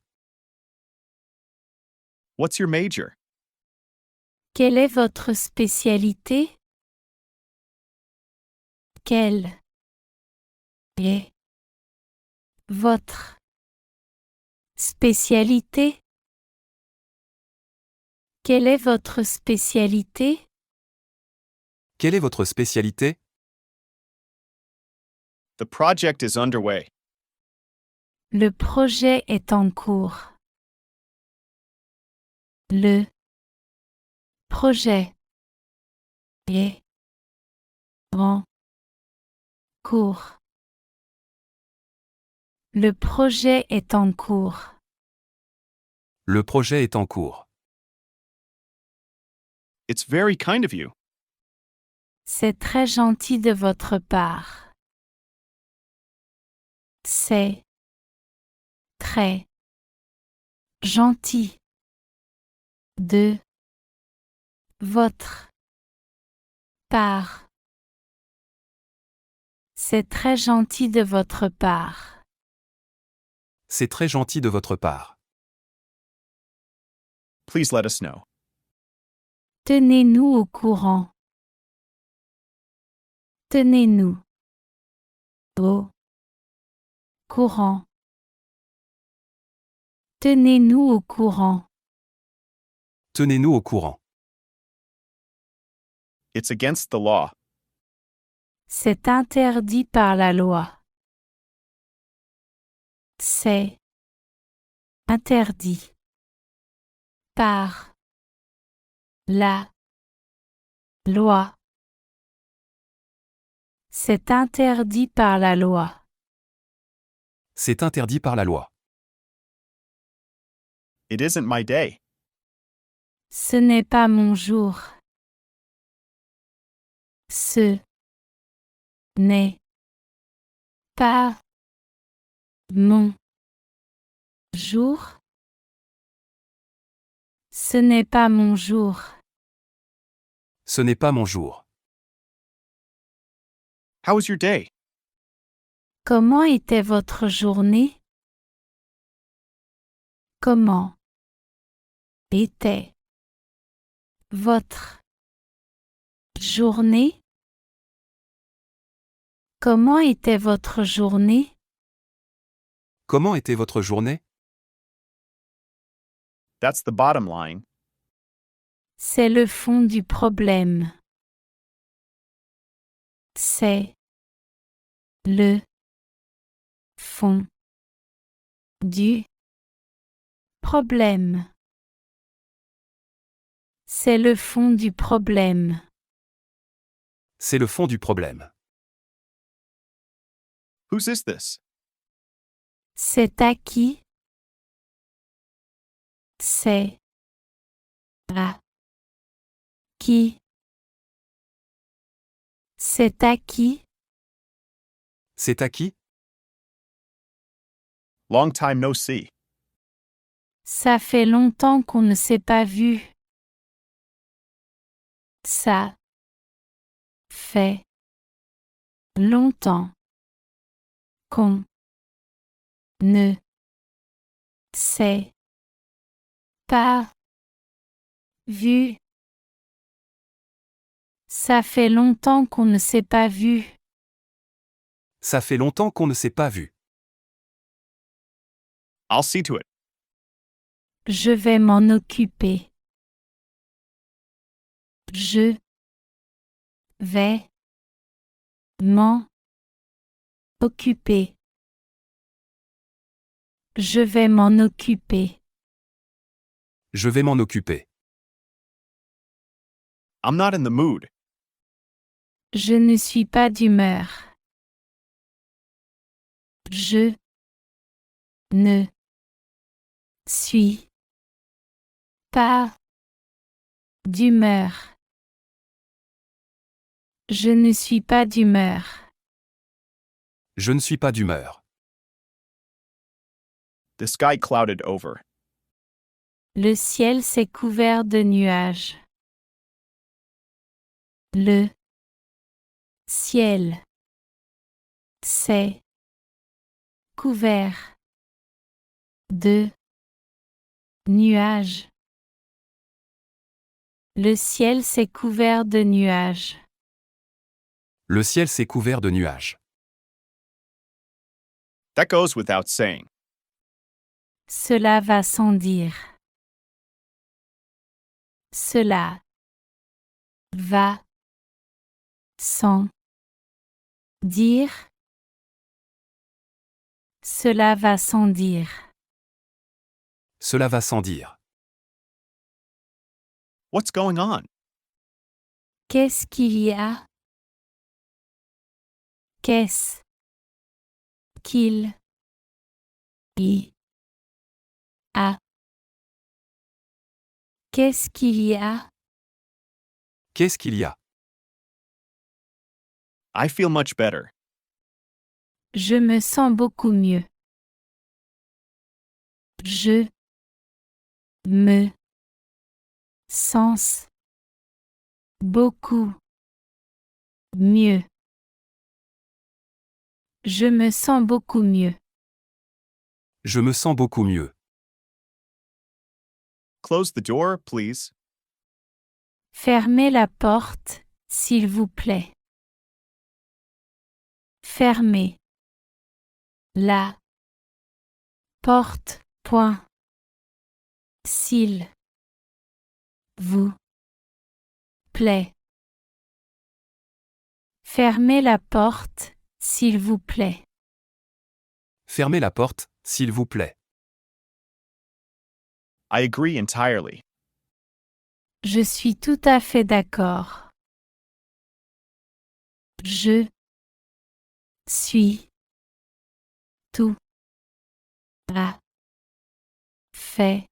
What's your major? Quelle est votre spécialité? Quelle est votre spécialité? Quelle est votre spécialité? Quelle est votre spécialité? The project is underway. Le projet est en cours. Le projet est en cours. Le projet est en cours. Le projet est en cours. It's very kind of you. C'est très gentil de votre part. C'est très gentil de votre part. C'est très gentil de votre part. C'est très gentil de votre part. Please let us know. Tenez-nous au courant. Tenez-nous au courant. Tenez-nous au courant. Tenez-nous au courant. It's against the law. C'est interdit par la loi. C'est interdit par la loi. C'est interdit par la loi. C'est interdit par la loi. It isn't my day. Ce n'est pas mon jour. Ce n'est pas mon jour. Ce n'est pas mon jour. Ce n'est pas mon jour. How was your day? Comment était votre journée? Comment était votre journée? Comment était votre journée? Comment était votre journée? That's the bottom line. C'est le fond du problème. C'est le fond du problème. C'est le fond du problème. C'est le fond du problème. Whose is this? C'est à qui? C'est à qui? C'est à qui? C'est à qui? Long time no see. Ça fait longtemps qu'on ne s'est pas vu. Ça fait longtemps qu'on ne s'est pas vu. Ça fait longtemps qu'on ne s'est pas vu. Ça fait longtemps qu'on ne s'est pas vu. I'll see to it. Je vais m'en occuper. Je vais m'en occuper. Je vais m'en occuper. Je vais m'en occuper. I'm not in the mood. Je ne suis pas d'humeur. Je ne suis pas d'humeur. Je ne suis pas d'humeur. Je ne suis pas d'humeur. The sky clouded over. Le ciel s'est couvert de nuages. Le ciel s'est couvert de nuages. Le ciel s'est couvert de nuages. Le ciel s'est couvert de nuages. That goes without saying. Cela va sans dire. Cela va sans dire. Cela va sans dire. Cela va sans dire. What's going on? Qu'est-ce qu'il y a? Qu'est-ce qu'il y a? Qu'est-ce qu'il y a? Qu'est-ce qu'il y a? I feel much better. Je me sens beaucoup mieux. Je me sens beaucoup mieux. Je me sens beaucoup mieux. Je me sens beaucoup mieux. Close the door, please. Fermez la porte, s'il vous plaît. Fermez la porte. Point. S'il vous plaît. Fermez la porte, s'il vous plaît. Fermez la porte, s'il vous plaît. I agree entirely. Je suis tout à fait d'accord. Je suis tout à fait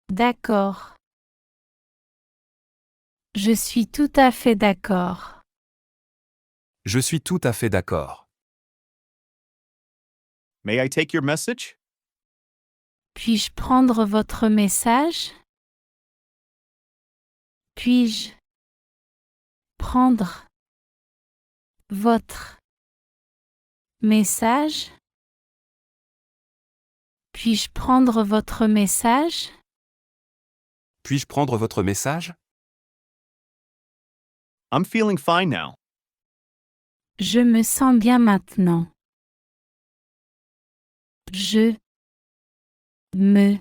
d'accord. Je suis tout à fait d'accord. Je suis tout à fait d'accord. May I take your message? Puis-je prendre votre message? Puis-je prendre votre message? Puis-je prendre votre message? Puis-je prendre votre message? I'm feeling fine now. Je me sens bien maintenant. Je me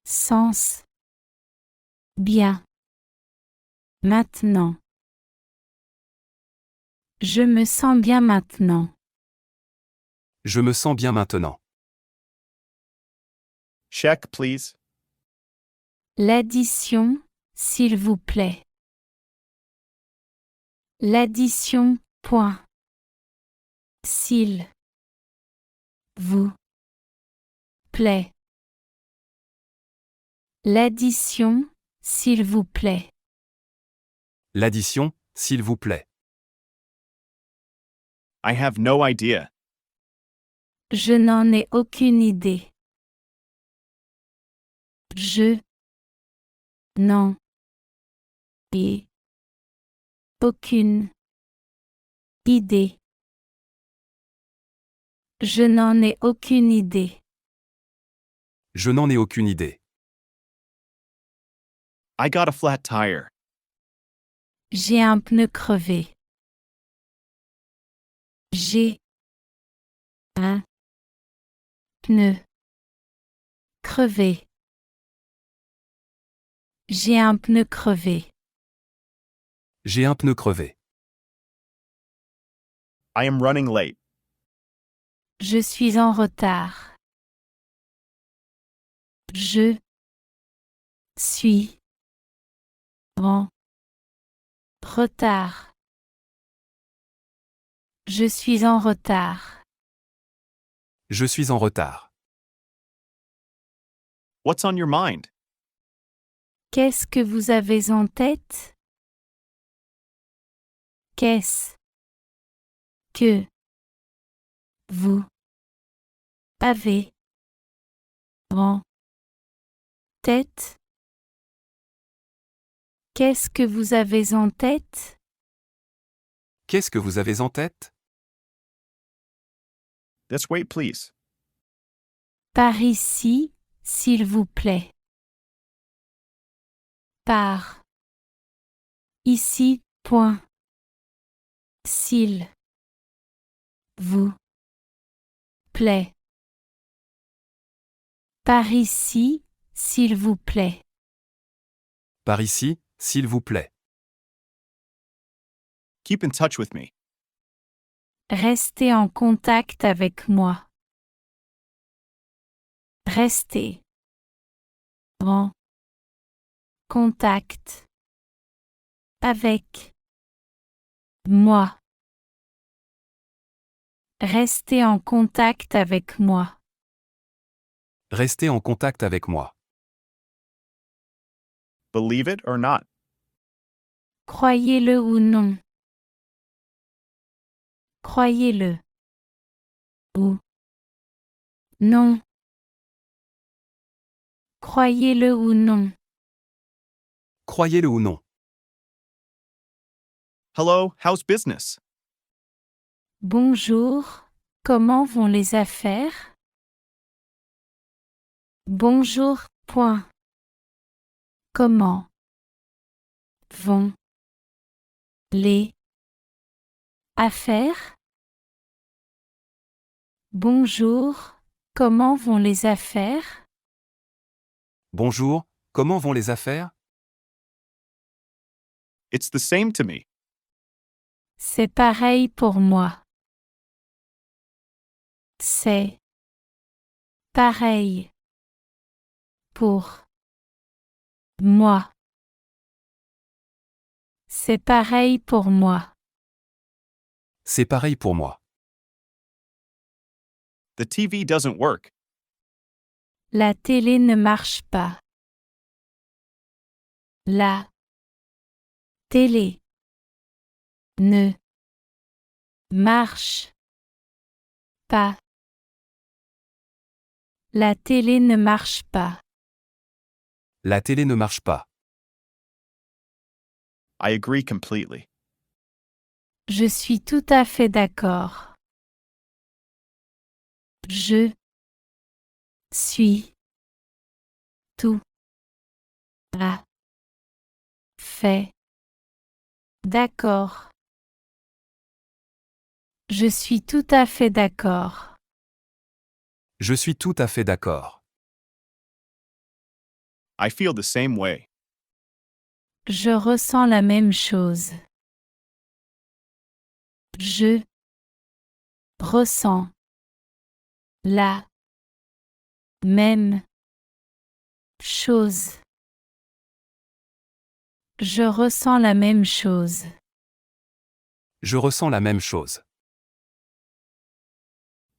sens bien maintenant. Je me sens bien maintenant. Je me sens bien maintenant. Check, please. L'addition, s'il vous plaît. L'addition, point. S'il vous plaît. L'addition, s'il vous plaît. L'addition, s'il vous plaît. I have no idea. Je n'en ai aucune idée. Je n'en ai aucune idée. Je n'en ai aucune idée. Je n'en ai aucune idée. I got a flat tire. J'ai un pneu crevé. J'ai un pneu crevé. J'ai un pneu crevé. J'ai un pneu crevé. I am running late. Je suis en retard. Je suis en retard. Je suis en retard. Je suis en retard. What's on your mind? Qu'est-ce que vous avez en tête? Qu'est-ce que vous avez en tête? Qu'est-ce que vous avez en tête? Qu'est-ce que vous avez en tête? This way, please. Par ici, s'il vous plaît. Par ici, point. S'il vous plaît. Par ici, s'il vous plaît. Par ici, s'il vous plaît. Keep in touch with me. Restez en contact avec moi. Restez en contact avec moi. Restez en contact avec moi. Restez en contact avec moi. Believe it or not. Croyez-le ou non. Croyez-le. Ou non. Croyez-le ou non. Croyez-le ou non. Hello, how's business? Bonjour, comment vont les affaires? Bonjour, point. Comment vont les affaires? Bonjour, comment vont les affaires? Bonjour, comment vont les affaires? It's the same to me. C'est pareil pour moi. C'est pareil pour moi. C'est pareil pour moi. C'est pareil pour moi. The TV doesn't work. La télé ne marche pas. La télé ne marche pas. La télé ne marche pas. La télé ne marche pas. I agree completely. Je suis tout à fait d'accord. Je suis tout à fait d'accord. Je suis tout à fait d'accord. Je suis tout à fait d'accord. I feel the same way. Je ressens la même chose. Je ressens la même chose. Je ressens la même chose. Je ressens la même chose.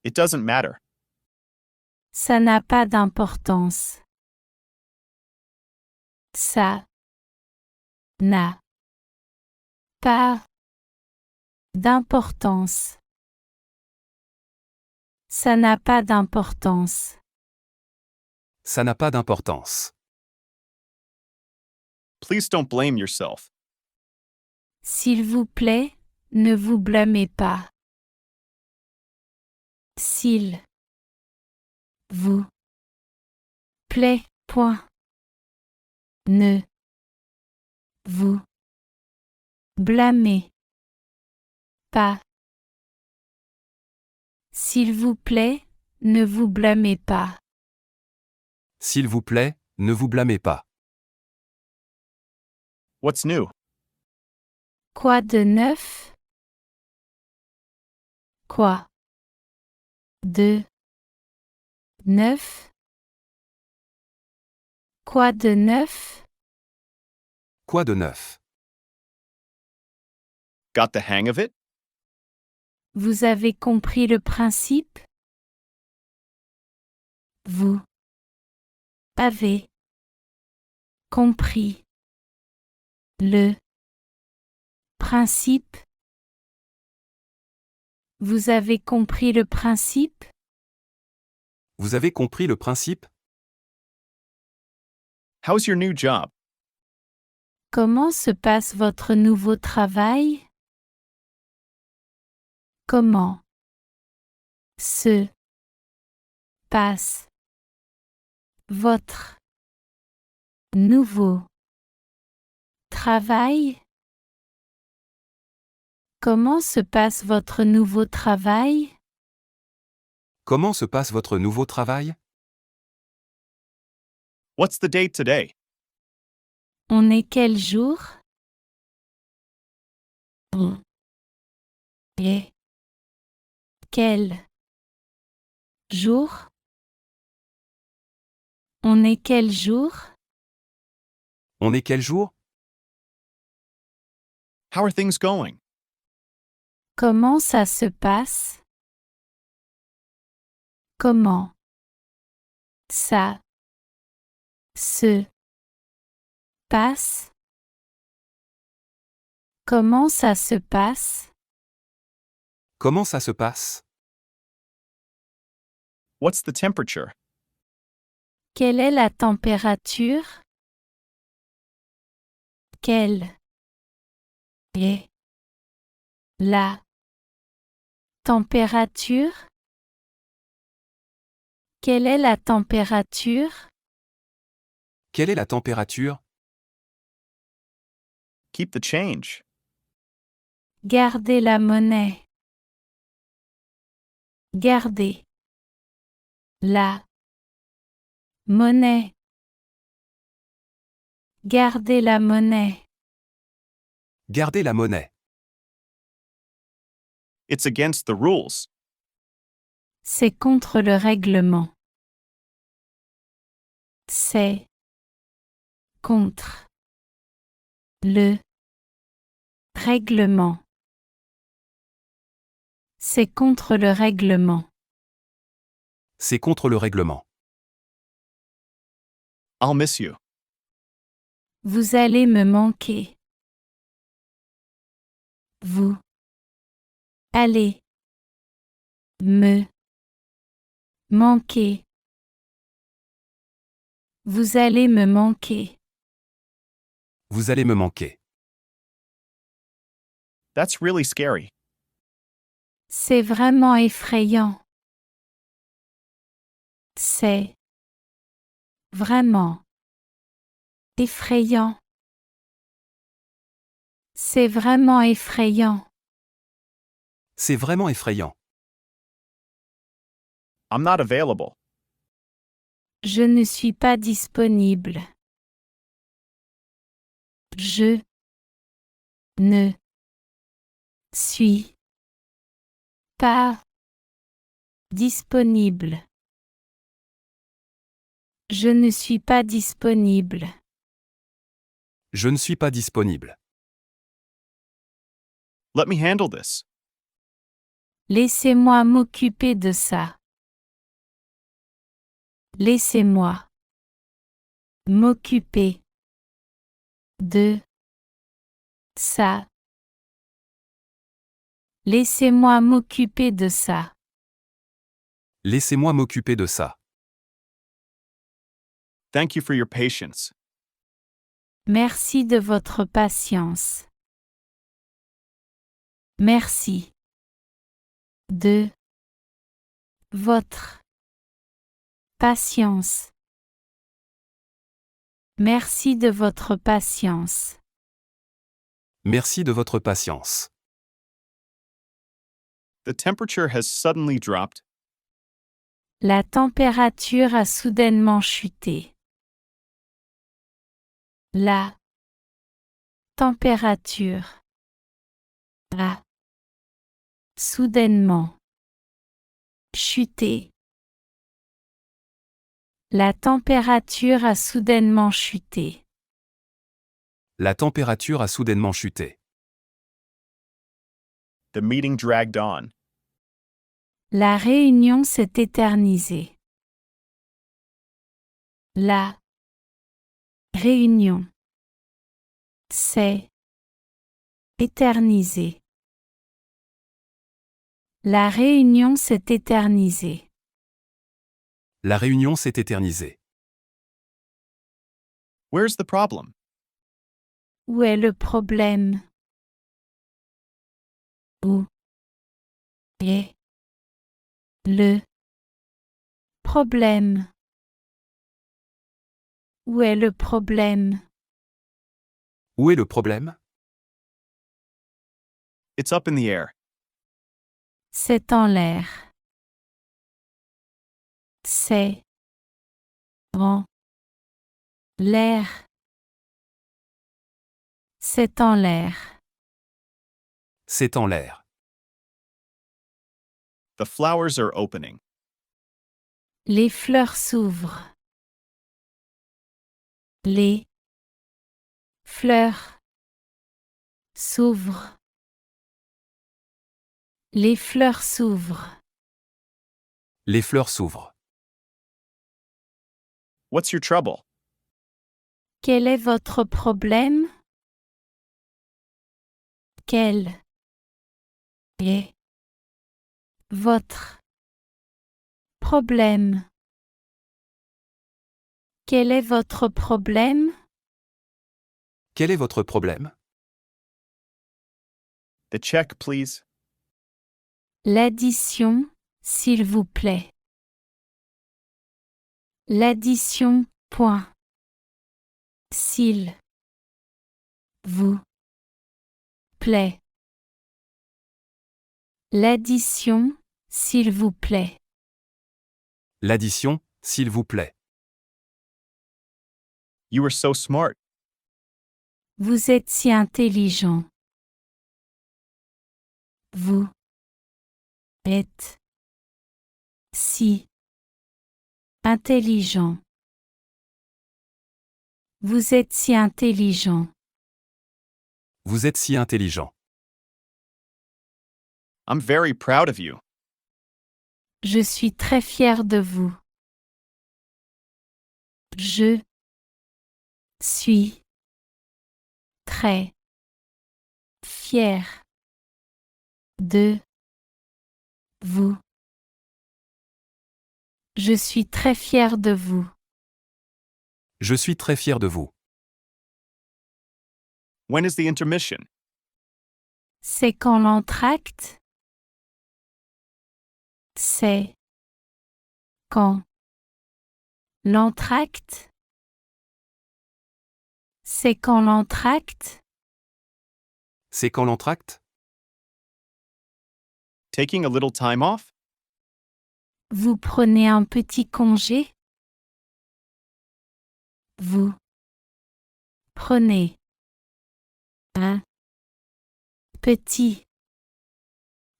It doesn't matter. Ça n'a pas d'importance. Ça n'a pas d'importance. Ça n'a pas d'importance. Ça n'a pas d'importance. Please don't blame yourself. S'il vous plaît, ne vous blâmez pas. S'il vous plaît, point. Ne vous blâmez pas. S'il vous plaît, ne vous blâmez pas. S'il vous plaît, ne vous blâmez pas. What's new? Quoi de neuf? Quoi de neuf? Quoi de neuf? Quoi de neuf? Got the hang of it? Vous avez compris le principe? Vous avez compris le principe? Vous avez compris le principe? Vous avez compris le principe? How's your new job? Comment se passe votre nouveau travail? Comment se passe votre nouveau travail? Comment se passe votre nouveau travail? Comment se passe votre nouveau travail? What's the date today? On est quel jour? On est quel jour? On est quel jour? On est quel jour? How are things going? Comment ça se passe? Comment ça se passe? Comment ça se passe? Comment ça se passe? What's the temperature? Quelle est la température? Quelle est la température? Quelle est la température? Quelle est la température? Keep the change. Gardez la monnaie. Gardez la monnaie. Gardez la monnaie. Gardez la monnaie. It's against the rules. C'est contre le règlement. C'est contre le règlement. C'est contre le règlement. C'est contre le règlement. I'll miss you. Vous allez me manquer. Vous allez me manquer. Vous allez me manquer. Vous allez me manquer. That's really scary. C'est vraiment effrayant. C'est vraiment effrayant. C'est vraiment effrayant. C'est vraiment effrayant. I'm not available. Je ne suis pas disponible. Je ne suis pas disponible. Je ne suis pas disponible. Je ne suis pas disponible. Let me handle this. Laissez-moi m'occuper de ça. Laissez-moi m'occuper de ça. Laissez-moi m'occuper de ça. Laissez-moi m'occuper de ça. Thank you for your patience. Merci de votre patience. Merci de votre patience. Merci de votre patience. Merci de votre patience. The temperature has suddenly dropped. La température a soudainement chuté. La température a soudainement chuté. La température a soudainement chuté. La température a soudainement chuté. The meeting dragged on. La réunion s'est éternisée. La réunion s'est éternisée. La réunion s'est éternisée. La réunion s'est éternisée. Where's the problem? Où est le problème? Où est le problème? Où est le problème? Où est le problème? It's up in the air. C'est en l'air. C'est en l'air. C'est en l'air. C'est en l'air. The flowers are opening. Les fleurs s'ouvrent. Les fleurs s'ouvrent. Les fleurs s'ouvrent. Les fleurs s'ouvrent. What's your trouble? Quel est votre problème? Quel est votre problème? Quel est votre problème? Quel est votre problème? The check, please. L'addition, s'il vous plaît. L'addition, point. S'il vous plaît. L'addition, s'il vous plaît. L'addition, s'il vous plaît. You were so smart. Vous êtes si intelligent. Vous êtes si intelligent. Vous êtes si intelligent. Vous êtes si intelligent. I'm very proud of you. Je suis très fier de vous. Je suis très fier de vous. Je suis très fier de vous. Je suis très fier de vous. When is the intermission? C'est quand l'entracte? C'est quand l'entracte? C'est quand l'entracte? C'est quand l'entracte? Taking a little time off? Vous prenez un petit congé? Vous prenez un petit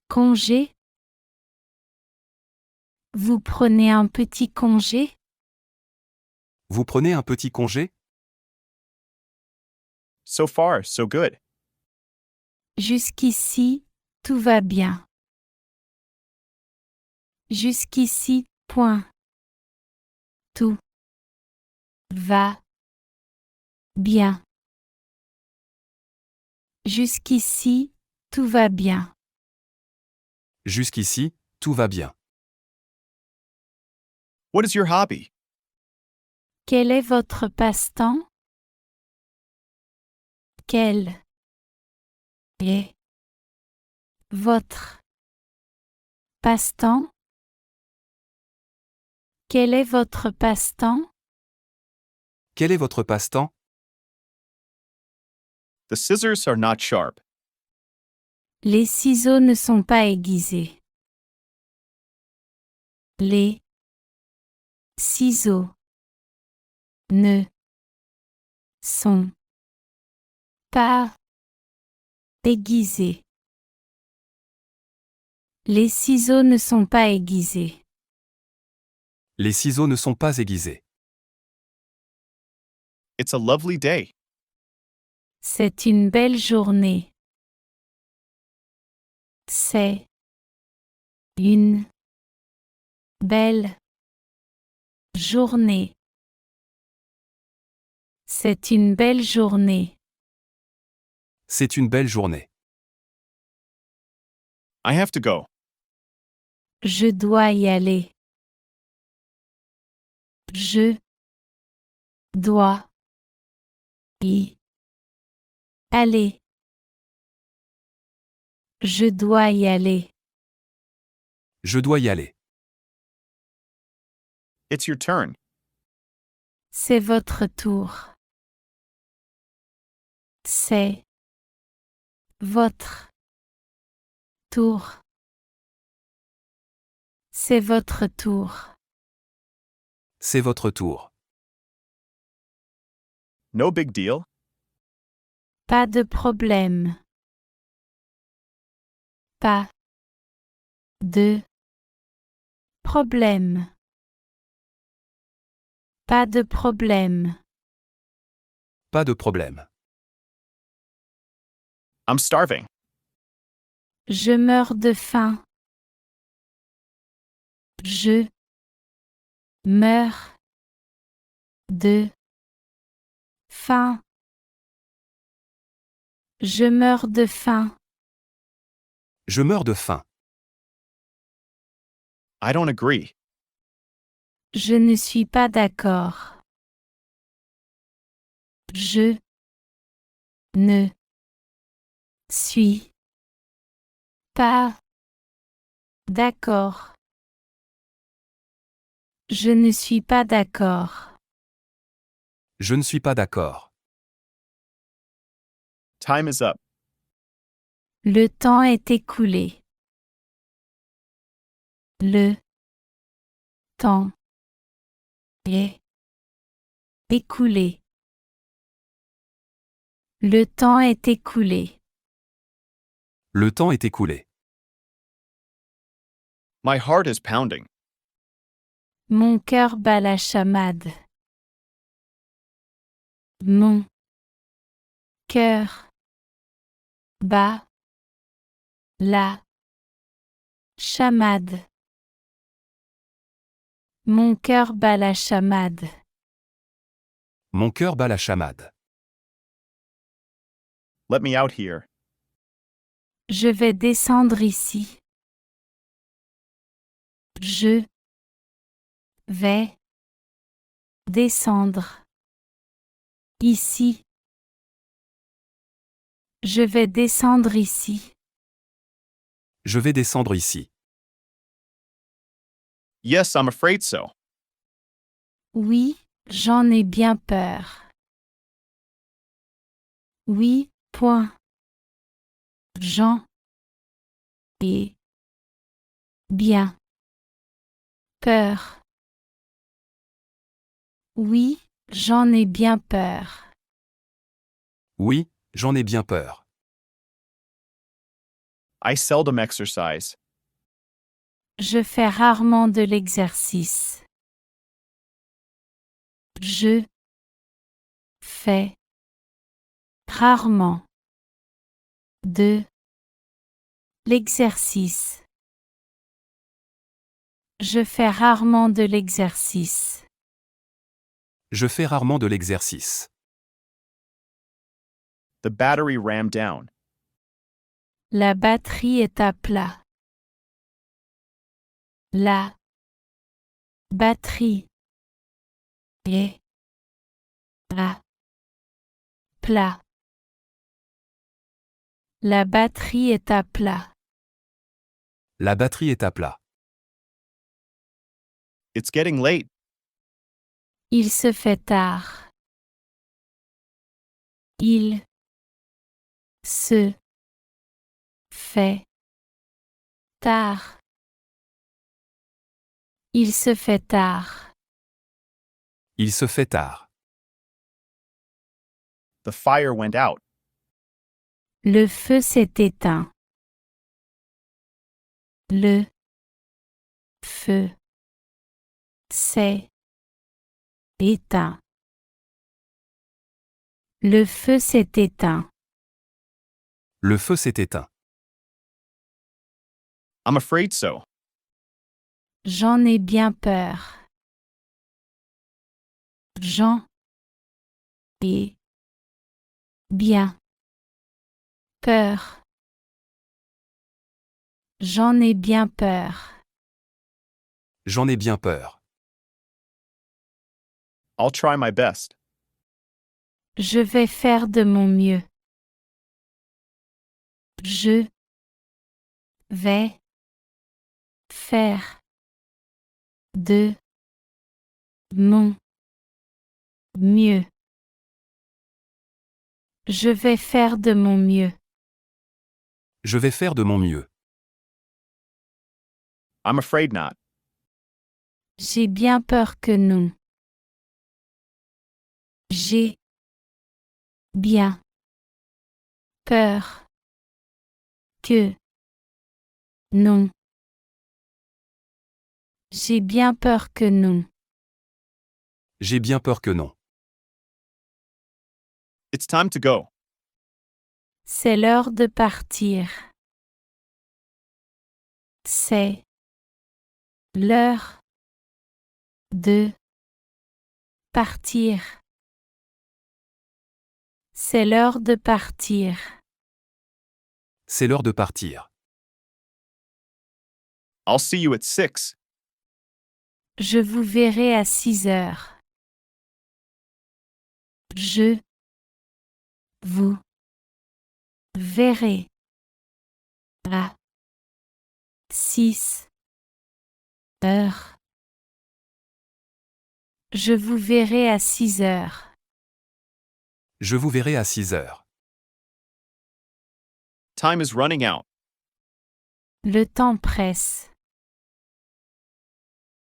congé? Vous prenez un petit congé? Vous prenez un petit congé? So far, so good. Jusqu'ici, tout va bien. Jusqu'ici, point. Tout va bien. Jusqu'ici, tout va bien. Jusqu'ici, tout va bien. What is your hobby? Quel est votre passe-temps? Quel est votre passe-temps? Quel est votre passe-temps? Quel est votre passe-temps? The scissors are not sharp. Les ciseaux ne sont pas aiguisés. Les ciseaux ne sont pas aiguisés. Les ciseaux ne sont pas aiguisés. Les ciseaux ne sont pas aiguisés. It's a lovely day. C'est une belle journée. C'est une belle journée. C'est une belle journée. C'est une belle journée. I have to go. Je dois y aller. Je dois y aller. Je dois y aller. Je dois y aller. It's your turn. C'est votre tour. C'est votre tour. C'est votre tour. C'est votre tour. No big deal. Pas de problème. Pas de problème. Pas de problème. Pas de problème. I'm starving. Je meurs de faim. Je meurs de Faim. Je meurs de faim. Je meurs de faim. I don't agree. Je ne suis pas d'accord. Je ne suis pas d'accord. Je ne suis pas d'accord. Je ne suis pas d'accord. Time is up. Le temps est écoulé. Le temps est écoulé. Le temps est écoulé. Le temps est écoulé. My heart is pounding. Mon cœur bat la chamade. Mon cœur bat la chamade. Mon cœur bat la chamade. Mon cœur bat la chamade. Let me out here. Je vais descendre ici. Je vais descendre ici. Je vais descendre ici. Je vais descendre ici. Yes, I'm afraid so. Oui, j'en ai bien peur. Oui, point. J'en ai bien peur. Oui, j'en ai bien peur. Oui, j'en ai bien peur. I seldom exercise. Je fais rarement de l'exercice. Je fais rarement de l'exercice. Je fais rarement de l'exercice. Je fais rarement de l'exercice. The battery ran down. La batterie est à plat. La batterie est à plat. La batterie est à plat. La batterie est à plat. It's getting late. Il se fait tard. Il se fait tard. Il se fait tard. Il se fait tard. The fire went out. Le feu s'est éteint. Le feu s'est éteint. Le feu s'est éteint. Le feu s'est éteint. I'm afraid so. J'en ai bien peur. J'en ai bien peur. J'en ai bien peur. J'en ai bien peur. I'll try my best. Je vais faire de mon mieux. Je vais faire de mon mieux. Je vais faire de mon mieux. Je vais faire de mon mieux. I'm afraid not. J'ai bien peur que non. J'ai bien peur que non. J'ai bien peur que non. J'ai bien peur que non. It's time to go. C'est l'heure de partir. C'est l'heure de partir. C'est l'heure de partir. C'est l'heure de partir. I'll see you at 6. Je vous verrai à 6 heures. Je vous verrai à 6 heures. Je vous verrai à 6 heures. Je vous verrai à 6 heures. Time is running out. Le temps presse.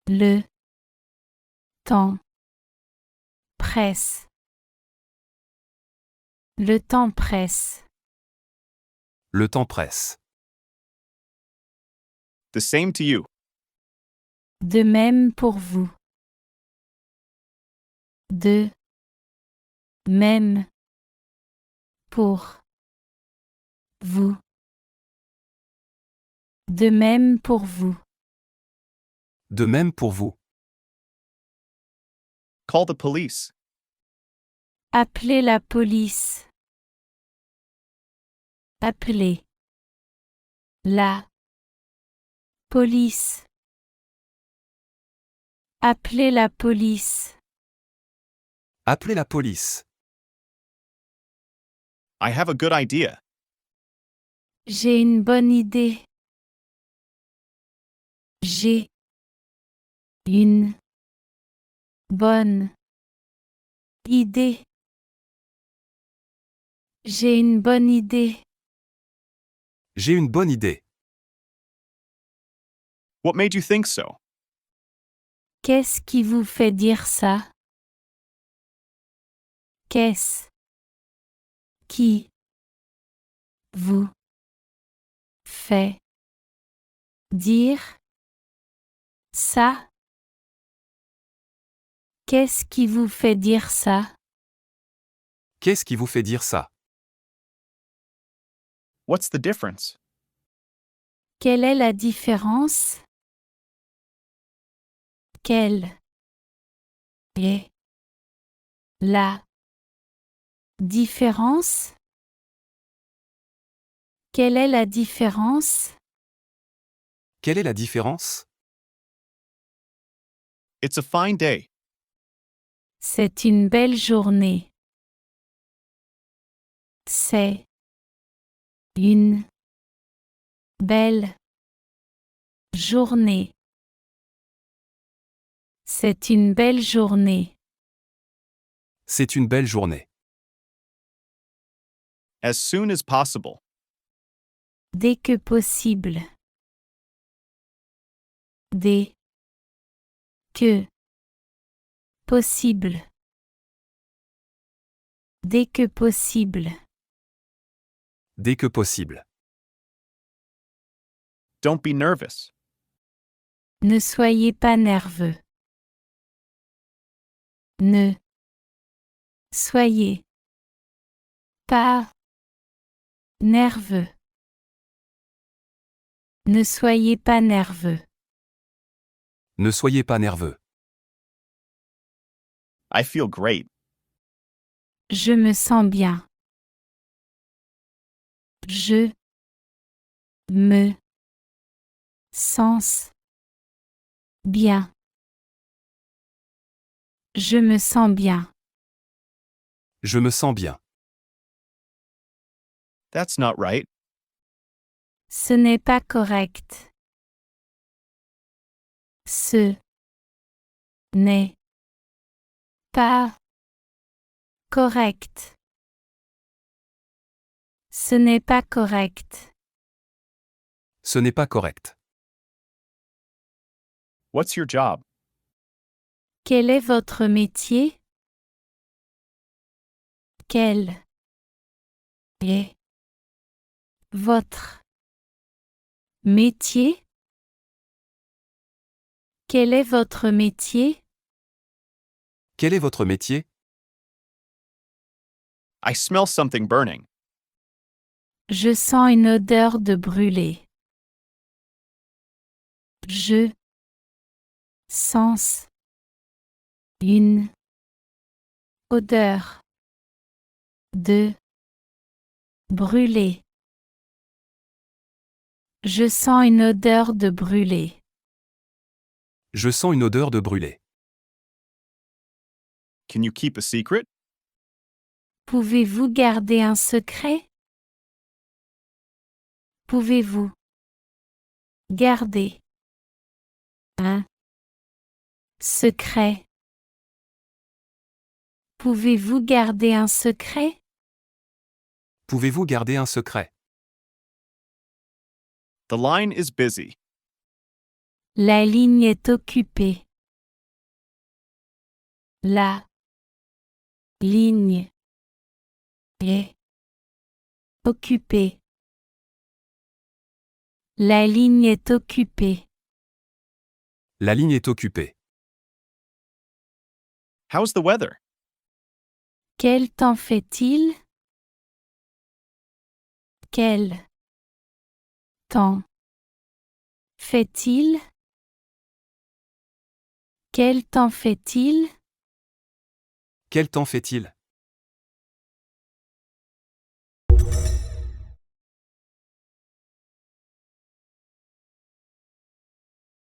Le temps presse. Le temps presse. Le temps presse. The same to you. De même pour vous. De même pour vous. De même pour vous. De même pour vous. Call the police. Appelez la police. Appelez la police. Appelez la police. Appelez la police. I have a good idea. J'ai une bonne idée. J'ai une bonne idée. J'ai une bonne idée. J'ai une bonne idée. What made you think so? Qu'est-ce qui vous fait dire ça? Qu'est-ce qui vous fait dire ça? Qu'est-ce qui vous fait dire ça? Qu'est-ce qui vous fait dire ça? What's the difference? Quelle est la différence? Quelle est la différence? Quelle est la différence? Quelle est la différence? It's a fine day. C'est une belle journée. C'est une belle journée. C'est une belle journée. C'est une belle journée. As soon as possible. Dès que possible. Dès que possible. Dès que possible. Dès que possible. Don't be nervous. Ne soyez pas nerveux. Ne soyez pas nerveux. Ne soyez pas nerveux. Ne soyez pas nerveux. I feel great. Je me sens bien. Je me sens bien. Je me sens bien. Je me sens bien. That's not right. Ce n'est pas correct. Ce n'est pas correct. Ce n'est pas correct. Ce n'est pas correct. What's your job? Quel est votre métier? Quel est votre métier? Quel est votre métier? Quel est votre métier? I smell something burning. Je sens une odeur de brûlé. Je sens une odeur De. Brûler. Je sens une odeur de brûlé. Je sens une odeur de brûlé. Can you keep a secret? Pouvez-vous garder un secret? Pouvez-vous garder un secret? Pouvez-vous garder un secret? Pouvez-vous garder un secret? The line is busy. La ligne est occupée. La ligne est occupée. La ligne est occupée. La ligne est occupée. How's the weather? Quel temps fait-il? Quel temps fait-il? Quel temps fait-il? Quel temps fait-il?